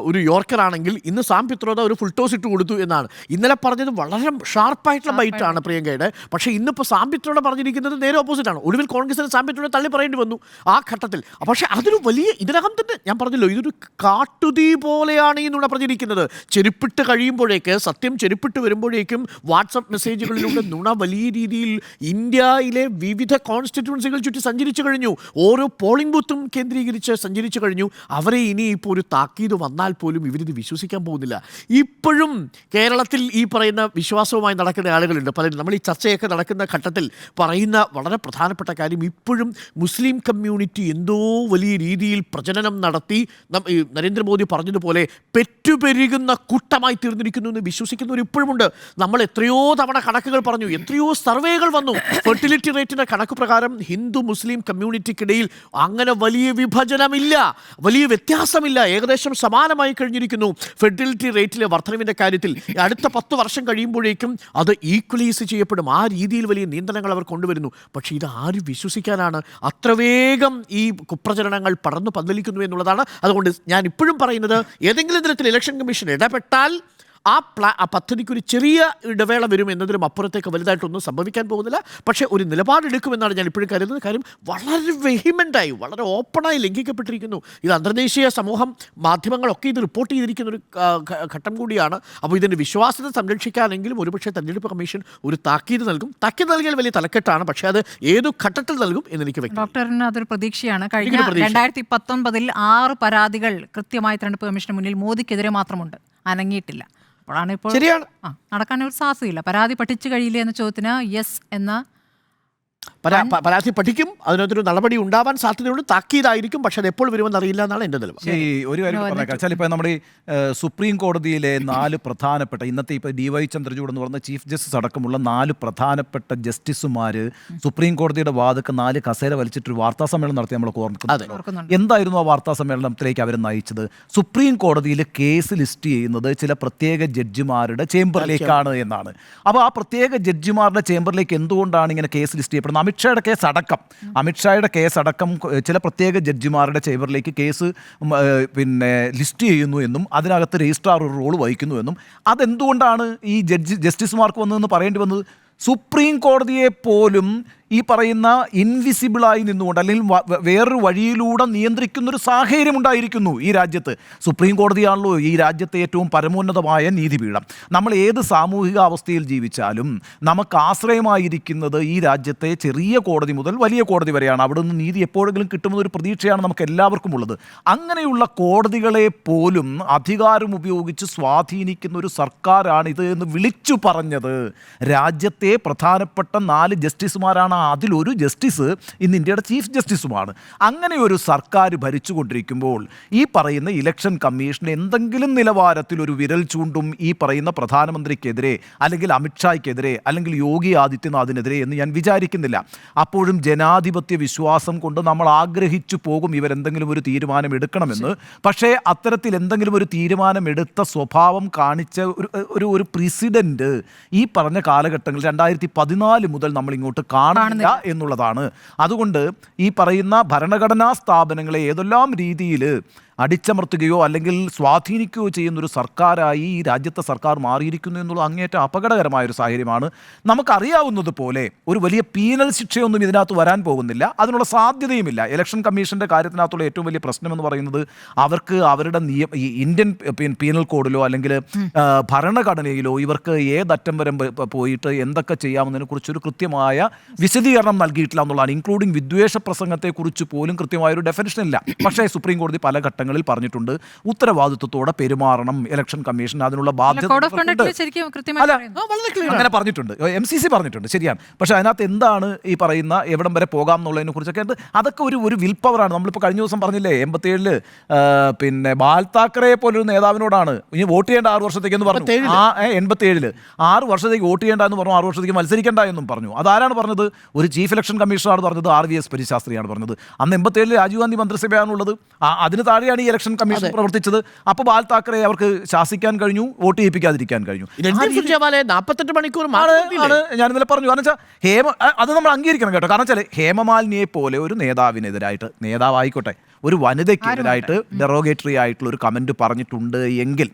ഒരു യോർക്കർ ആണെങ്കിൽ ഇന്ന് സാം പിത്രോദ ഒരു ഫുൾ ടോസ് ഇട്ട് കൊടുത്തു എന്നാണ്. ഇന്നലെ പറഞ്ഞത് വളരെ ഷാർപ്പായിട്ടുള്ള ബൈറ്റാണ് പ്രിയങ്കയുടെ. പക്ഷേ ഇന്നിപ്പോൾ സാം പിത്രോദ പറഞ്ഞിരിക്കുന്നത് നേരെ ഓപ്പോസിറ്റ് ആണ്. ഒടുവിൽ കോൺഗ്രസിന് സാം പിത്രോദ തള്ളി പറയേണ്ടി വന്നു ആ ഘട്ടത്തിൽ. പക്ഷേ അതൊരു വലിയ, ഇതിനകം തന്നെ ഞാൻ പറഞ്ഞല്ലോ, ഇതൊരു കാട്ടുതീ പോലെയാണ് ഈ നുണ പ്രചരിക്കുന്നത്. ചെരുപ്പിട്ട് കഴിയുമ്പോഴേക്ക്, സത്യം ചെരുപ്പിട്ട് വരുമ്പോഴേക്കും വാട്സപ്പ് മെസ്സേജുകളിലൂടെ നുണ വലിയ രീതിയിൽ ഇന്ത്യയിലെ വിവിധ കോൺസ്റ്റിറ്റ്യുവൻസികൾ ചുറ്റി സഞ്ചരിച്ചു കഴിഞ്ഞു. ഓരോ പോളിംഗ് ബൂത്തും കേന്ദ്രീകരിച്ച് സഞ്ചരിച്ചു കഴിഞ്ഞു. അവരെ ഇനി ഇപ്പോൾ ഒരു താക്കീത് വന്നാൽ പോലും ഇവരിത് വിശ്വസിക്കാൻ പോകുന്നില്ല. ഇപ്പോഴും കേരളത്തിൽ ഈ പറയുന്ന വിശ്വാസവുമായി നടക്കുന്ന ആളുകളുണ്ട് പലരും. നമ്മൾ ഈ ചർച്ചയൊക്കെ നടക്കുന്ന ഘട്ടത്തിൽ പറയുന്ന വളരെ പ്രധാനപ്പെട്ട കാര്യം, ഇപ്പോഴും മുസ്ലിം കമ്മ്യൂണിറ്റി എന്തോ വലിയ രീതിയിൽ പ്രചരണം നടത്തി നരേന്ദ്രമോദി പറഞ്ഞതുപോലെ പെറ്റുപെരുകുന്ന കൂട്ടമായി തീർന്നിരിക്കുന്നു എന്ന് വിശ്വസിക്കുന്നവർ ഇപ്പോഴുമുണ്ട്. നമ്മൾ എത്രയോ തവണ കണക്കുകൾ പറഞ്ഞു, എത്രയോ സർവേകൾ വന്നു. ഫെർട്ടിലിറ്റി റേറ്റിൻ്റെ കണക്ക് പ്രകാരം ഹിന്ദു മുസ്ലിം കമ്മ്യൂണിറ്റിക്കിടയിൽ അങ്ങനെ വലിയ വിഭജനമില്ല, വലിയ വ്യത്യാസമില്ല, ഏകദേശം സമാനമായി കഴിഞ്ഞിരിക്കുന്നു ഫെർട്ടിലിറ്റി റേറ്റിലെ വർധനവിൻ്റെ കാര്യത്തിൽ. അടുത്ത 10 വർഷം കഴിയുമ്പോഴേക്കും അത് ഈക്വലൈസ് ചെയ്യപ്പെടും. ആ രീതിയിൽ വലിയ നിയന്ത്രണങ്ങൾ അവർ കൊണ്ടുവരുന്നു. പക്ഷേ ഇത് ആര് വിശ്വസിക്കാനാണ്? അത്ര വേഗം ഈ കുപ്രചരണങ്ങൾ പടർന്നു പന്തലിക്കുന്നു എന്നുള്ളതാണ്. അതുകൊണ്ട് ഞാൻ ഇപ്പോഴും പറയുന്നത്, ഏതെങ്കിലും തരത്തിൽ ഇലക്ഷൻ കമ്മീഷൻ ഇടപെട്ടാൽ ആ പദ്ധതിക്കൊരു ചെറിയ ഇടവേള വരും എന്നതിനും അപ്പുറത്തേക്ക് വലുതായിട്ടൊന്നും സംഭവിക്കാൻ പോകുന്നില്ല. പക്ഷേ ഒരു നിലപാടെടുക്കുമെന്നാണ് ഞാൻ ഇപ്പോഴും കരുതുന്നത്. കാര്യം വളരെ വെഹിമെൻ്റായി, വളരെ ഓപ്പണായി ലംഘിക്കപ്പെട്ടിരിക്കുന്നു. ഇത് അന്തർദേശീയ സമൂഹം, മാധ്യമങ്ങളൊക്കെ ഇത് റിപ്പോർട്ട് ചെയ്തിരിക്കുന്ന ഒരു ഘട്ടം കൂടിയാണ്. അപ്പോൾ ഇതിൻ്റെ വിശ്വാസ്യത സംരക്ഷിക്കാനെങ്കിലും ഒരുപക്ഷെ തെരഞ്ഞെടുപ്പ് കമ്മീഷൻ ഒരു താക്കീത് നൽകും. താക്കീത് നൽകിയാൽ വലിയ തലക്കെട്ടാണ്, പക്ഷേ അത് ഏതു ഘട്ടത്തിൽ നൽകും എന്നെനിക്ക് വ്യക്തം. ഡോക്ടറിന് അതൊരു പ്രതീക്ഷയാണ്. കഴിഞ്ഞ 2019 6 പരാതികൾ കൃത്യമായി തെരഞ്ഞെടുപ്പ് കമ്മീഷന് മുന്നിൽ മോദിക്കെതിരെ മാത്രമുണ്ട്, അനങ്ങിയിട്ടില്ല. അപ്പോഴാണ് ഇപ്പോൾ ശരിയാണ്, നടക്കാൻ ഒരു സാധ്യതയില്ല. പരാതി പഠിച്ചു കഴിയില്ല എന്ന ചോദ്യത്തിന് യെസ് എന്ന പരാതി പഠിക്കും, അതിനകത്തൊരു നടപടി ഉണ്ടാവാൻ സാധ്യതയുണ്ട്. താക്കീതായിരിക്കും, പക്ഷെ അത് എപ്പോൾ വരുമെന്ന് അറിയില്ല എന്നാണ് എൻ്റെ നിലപാട്. ശരി, ഒരു കാര്യം പറഞ്ഞാൽ ഇപ്പോൾ നമ്മുടെ സുപ്രീം കോടതിയിലെ 4 പ്രധാനപ്പെട്ട, ഇന്നത്തെ ഇപ്പോൾ DY ചന്ദ്രചൂഡ് എന്ന് പറഞ്ഞ ചീഫ് ജസ്റ്റിസ് അടക്കമുള്ള 4 പ്രധാനപ്പെട്ട ജസ്റ്റിസുമാർ സുപ്രീം കോടതിയുടെ വാദക്ക് 4 കസേര വലിച്ചിട്ടൊരു വാർത്താ സമ്മേളനം നടത്തി നമ്മൾ ഓർക്കുന്നത്. എന്തായിരുന്നു ആ വാർത്താ സമ്മേളനത്തിലേക്ക് അവർ നയിച്ചത്? സുപ്രീം കോടതിയിൽ കേസ് ലിസ്റ്റ് ചെയ്യുന്നത് ചില പ്രത്യേക ജഡ്ജിമാരുടെ ചേംബറിലേക്കാണ് എന്നാണ്. അപ്പോൾ ആ പ്രത്യേക ജഡ്ജിമാരുടെ ചേംബറിലേക്ക് എന്തുകൊണ്ടാണ് ഇങ്ങനെ കേസ് ലിസ്റ്റ് ചെയ്യപ്പെടുന്നത്? അമിത്ഷായുടെ കേസടക്കം ചില പ്രത്യേക ജഡ്ജിമാരുടെ ചേംബറിലേക്ക് കേസ് ലിസ്റ്റ് ചെയ്യുന്നു എന്നും അതിനകത്ത് രജിസ്ട്രാർ ഒരു റോൾ വഹിക്കുന്നു എന്നും, അതെന്തുകൊണ്ടാണ് ഈ ജസ്റ്റിസുമാർക്ക് വന്നതെന്ന് പറയേണ്ടി വന്നത്? സുപ്രീം കോടതിയെ പോലും ഈ പറയുന്ന ഇൻവിസിബിളായി നിന്നുകൊണ്ട് അല്ലെങ്കിൽ വേറൊരു വഴിയിലൂടെ നിയന്ത്രിക്കുന്നൊരു സാഹചര്യം ഉണ്ടായിരിക്കുന്നു ഈ രാജ്യത്ത്. സുപ്രീം കോടതിയാണല്ലോ ഈ രാജ്യത്തെ ഏറ്റവും പരമോന്നതമായ നീതിപീഠം. നമ്മൾ ഏത് സാമൂഹിക അവസ്ഥയിൽ ജീവിച്ചാലും നമുക്ക് ആശ്രയമായിരിക്കുന്നത് ഈ രാജ്യത്തെ ചെറിയ കോടതി മുതൽ വലിയ കോടതി വരെയാണ്. അവിടെ നിന്ന് നീതി എപ്പോഴെങ്കിലും കിട്ടുമെന്നൊരു പ്രതീക്ഷയാണ് നമുക്ക് എല്ലാവർക്കും ഉള്ളത്. അങ്ങനെയുള്ള കോടതികളെ പോലും അധികാരം ഉപയോഗിച്ച് സ്വാധീനിക്കുന്ന ഒരു സർക്കാരാണ് ഇത് എന്ന് വിളിച്ചു പറഞ്ഞത് രാജ്യത്തെ പ്രധാനപ്പെട്ട 4 ജസ്റ്റിസുമാരാണ്. ജസ്റ്റിസാണ്, അതിലൊരു ജസ്റ്റിസ് ഇന്ന് ഇന്ത്യയുടെ ചീഫ് ജസ്റ്റിസുമാണ്. അങ്ങനെ ഒരു സർക്കാർ ഭരിച്ചുകൊണ്ടിരിക്കുമ്പോൾ ഈ പറയുന്ന ഇലക്ഷൻ കമ്മീഷൻ എന്തെങ്കിലും നിലവാരത്തിൽ ഒരു വിരൽ ചൂണ്ടും ഈ പറയുന്ന പ്രധാനമന്ത്രിക്കെതിരെ അല്ലെങ്കിൽ അമിത്ഷായ്ക്കെതിരെ അല്ലെങ്കിൽ യോഗി ആദിത്യനാഥിനെതിരെ എന്ന് ഞാൻ വിചാരിക്കുന്നില്ല. അപ്പോഴും ജനാധിപത്യ വിശ്വാസം കൊണ്ട് നമ്മൾ ആഗ്രഹിച്ചു പോകും ഇവരെന്തെങ്കിലും ഒരു തീരുമാനം എടുക്കണമെന്ന്. പക്ഷേ അത്തരത്തിൽ എന്തെങ്കിലും ഒരു തീരുമാനമെടുത്ത സ്വഭാവം കാണിച്ച ഒരു പ്രസിഡന്റ് ഈ പറഞ്ഞ കാലഘട്ടങ്ങളിൽ 2014 മുതൽ നമ്മൾ ഇങ്ങോട്ട് കാണുന്നില്ല എന്നുള്ളതാണ്. അതുകൊണ്ട് ഈ പറയുന്ന ഭരണഘടനാ സ്ഥാപനങ്ങളെ ഏതെല്ലാം രീതിയിൽ അടിച്ചമർത്തുകയോ അല്ലെങ്കിൽ സ്വാധീനിക്കുകയോ ചെയ്യുന്നൊരു സർക്കാരായി ഈ രാജ്യത്തെ സർക്കാർ മാറിയിരിക്കുന്നു എന്നുള്ളത് അങ്ങേറ്റം അപകടകരമായൊരു സാഹചര്യമാണ്. നമുക്കറിയാവുന്നതുപോലെ ഒരു വലിയ പീനൽ ശിക്ഷയൊന്നും ഇതിനകത്ത് വരാൻ പോകുന്നില്ല, അതിനുള്ള സാധ്യതയുമില്ല. ഇലക്ഷൻ കമ്മീഷൻ്റെ കാര്യത്തിനകത്തുള്ള ഏറ്റവും വലിയ പ്രശ്നമെന്ന് പറയുന്നത് അവർക്ക് അവരുടെ ഈ ഇന്ത്യൻ പീനൽ കോഡിലോ അല്ലെങ്കിൽ ഭരണഘടനയിലോ ഇവർക്ക് ഏതറ്റം വരെ പോയിട്ട് എന്തൊക്കെ ചെയ്യാമെന്നതിനെ കുറിച്ചൊരു കൃത്യമായ വിശദീകരണം നൽകിയിട്ടില്ല എന്നുള്ളതാണ്. ഇൻക്ലൂഡിംഗ് വിദ്വേഷ പ്രസംഗത്തെക്കുറിച്ച് പോലും കൃത്യമായൊരു ഡെഫിനിഷൻ ഇല്ല. പക്ഷേ സുപ്രീം കോടതി പല ഘട്ടങ്ങളിൽ പറഞ്ഞിട്ടുണ്ട് ഉത്തരവാദിത്വത്തോടെ പെരുമാറണം ഇലക്ഷൻ കമ്മീഷൻ, അതിനുള്ള ബാധ്യത അങ്ങനെ പറഞ്ഞിട്ടുണ്ട്, MCC പറഞ്ഞിട്ടുണ്ട്, ശരിയാണ്. പക്ഷേ അതിനകത്ത് എന്താണ് ഈ പറയുന്ന എവിടം വരെ പോകാം എന്നുള്ളതിനെ കുറിച്ചൊക്കെ അതൊക്കെ ഒരു വിൽ പവറാണ്. നമ്മളിപ്പോൾ കഴിഞ്ഞ ദിവസം പറഞ്ഞില്ലേ 87 പിന്നെ ബാൽ താക്കറയെ പോലൊരു നേതാവിനോടാണ് ഇനി വോട്ട് ചെയ്യേണ്ട 6 വർഷത്തേക്കെന്ന് പറഞ്ഞു. 87 6 വർഷത്തേക്ക് വോട്ട് ചെയ്യേണ്ട എന്ന് പറഞ്ഞു, 6 വർഷത്തേക്ക് മത്സരിക്കേണ്ട എന്നും പറഞ്ഞു. അതാരാണ് പറഞ്ഞത്? ഒരു ചീഫ് ഇലക്ഷൻ കമ്മീഷണറാണ് പറഞ്ഞത്, RVS പരിശാസ്ത്രിയാണ് പറഞ്ഞത്. അന്ന് 87 രാജീവ് ഗാന്ധി മന്ത്രിസഭയാണുള്ളത്. അതിന് താഴെയാണ് ഈ ഇലക്ഷൻ കമ്മീഷൻ പ്രവർത്തിച്ചത്. അപ്പോൾ ബാൽ താക്കറെ അവർക്ക് ശാസിക്കാൻ കഴിഞ്ഞു, വോട്ട് ചെയ്യിപ്പിക്കാതിരിക്കാൻ കഴിഞ്ഞു. 48 മണിക്കൂർ ഞാൻ ഇന്നലെ പറഞ്ഞു. കാരണം വെച്ചാൽ അത് നമ്മൾ അംഗീകരിക്കണം കേട്ടോ. കാരണം വെച്ചാൽ ഹേമമാലിനിയെ പോലെ ഒരു നേതാവിനെതിരായിട്ട്, നേതാവായിക്കോട്ടെ, ഒരു വനിതയ്ക്കെതിരായിട്ട് ഡെറോഗേറ്ററി ആയിട്ടുള്ള ഒരു കമന്റ് പറഞ്ഞിട്ടുണ്ട് എങ്കിൽ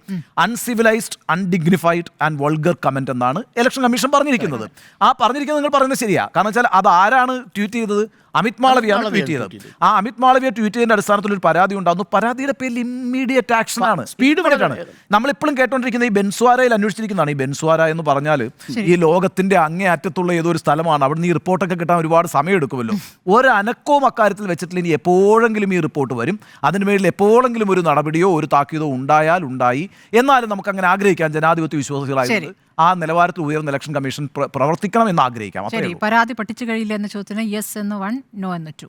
അൺസിവിലൈസ്ഡ്, അൺഡിഗ്നിഫൈഡ് ആൻഡ് വൾഗർ കമന്റ് എന്നാണ് ഇലക്ഷൻ കമ്മീഷൻ പറഞ്ഞിരിക്കുന്നത്. ആ പറഞ്ഞിരിക്കുന്നത് നിങ്ങൾ പറയുന്നത് ശരിയാ. കാരണം വെച്ചാൽ അത് ആരാണ് ട്വീറ്റ് ചെയ്തത്? അമിത് മാളവിയാണ് ട്വീറ്റ് ചെയ്തത്. ആ അമിത് മാളവിയ ട്വീറ്റ് ചെയ്തതിന്റെ അടിസ്ഥാനത്തിൽ ഒരു പരാതി ഉണ്ടാകുന്നു. പരാതിയുടെ പേരിൽ ഇമ്മീഡിയറ്റ് ആക്ഷൻ ആണ്, സ്പീഡ് ആണ്. നമ്മളിപ്പോഴും കേട്ടോണ്ടിരിക്കുന്ന ഈ ബെൻസ്വാരയിൽ അന്വേഷിച്ചിരിക്കുന്നതാണ്. ഈ ബെൻസ്വാര എന്ന് പറഞ്ഞാൽ ഈ ലോകത്തിന്റെ അങ്ങേ അറ്റത്തുള്ള ഏതോ ഒരു സ്ഥലമാണ്. അവിടെ നിന്ന് ഈ റിപ്പോർട്ടൊക്കെ കിട്ടാൻ ഒരുപാട് സമയം എടുക്കുമല്ലോ. ഒരു അനക്കവും അക്കാര്യത്തിൽ വെച്ചിട്ടില്ല. ഇനി എപ്പോഴെങ്കിലും ഈ റിപ്പോർട്ട് വരും, അതിന് മേലിൽ എപ്പോഴെങ്കിലും ഒരു നടപടിയോ ഒരു താക്കീതോ ഉണ്ടായാൽ ഉണ്ടായി. എന്നാലും നമുക്ക് അങ്ങനെ ആഗ്രഹിക്കാം, ജനാധിപത്യ വിശ്വാസികളായത് ആ നിലവാരത്തിൽ ഉയർന്ന ഇലക്ഷൻ കമ്മീഷൻ പ്രവർത്തിക്കണം എന്ന് ആഗ്രഹിക്കാം. പരാതി പഠിച്ചു കഴിയില്ല എന്ന ചോദ്യത്തിന് യെസ് എന്ന് 1, നോ എന്ന് 2.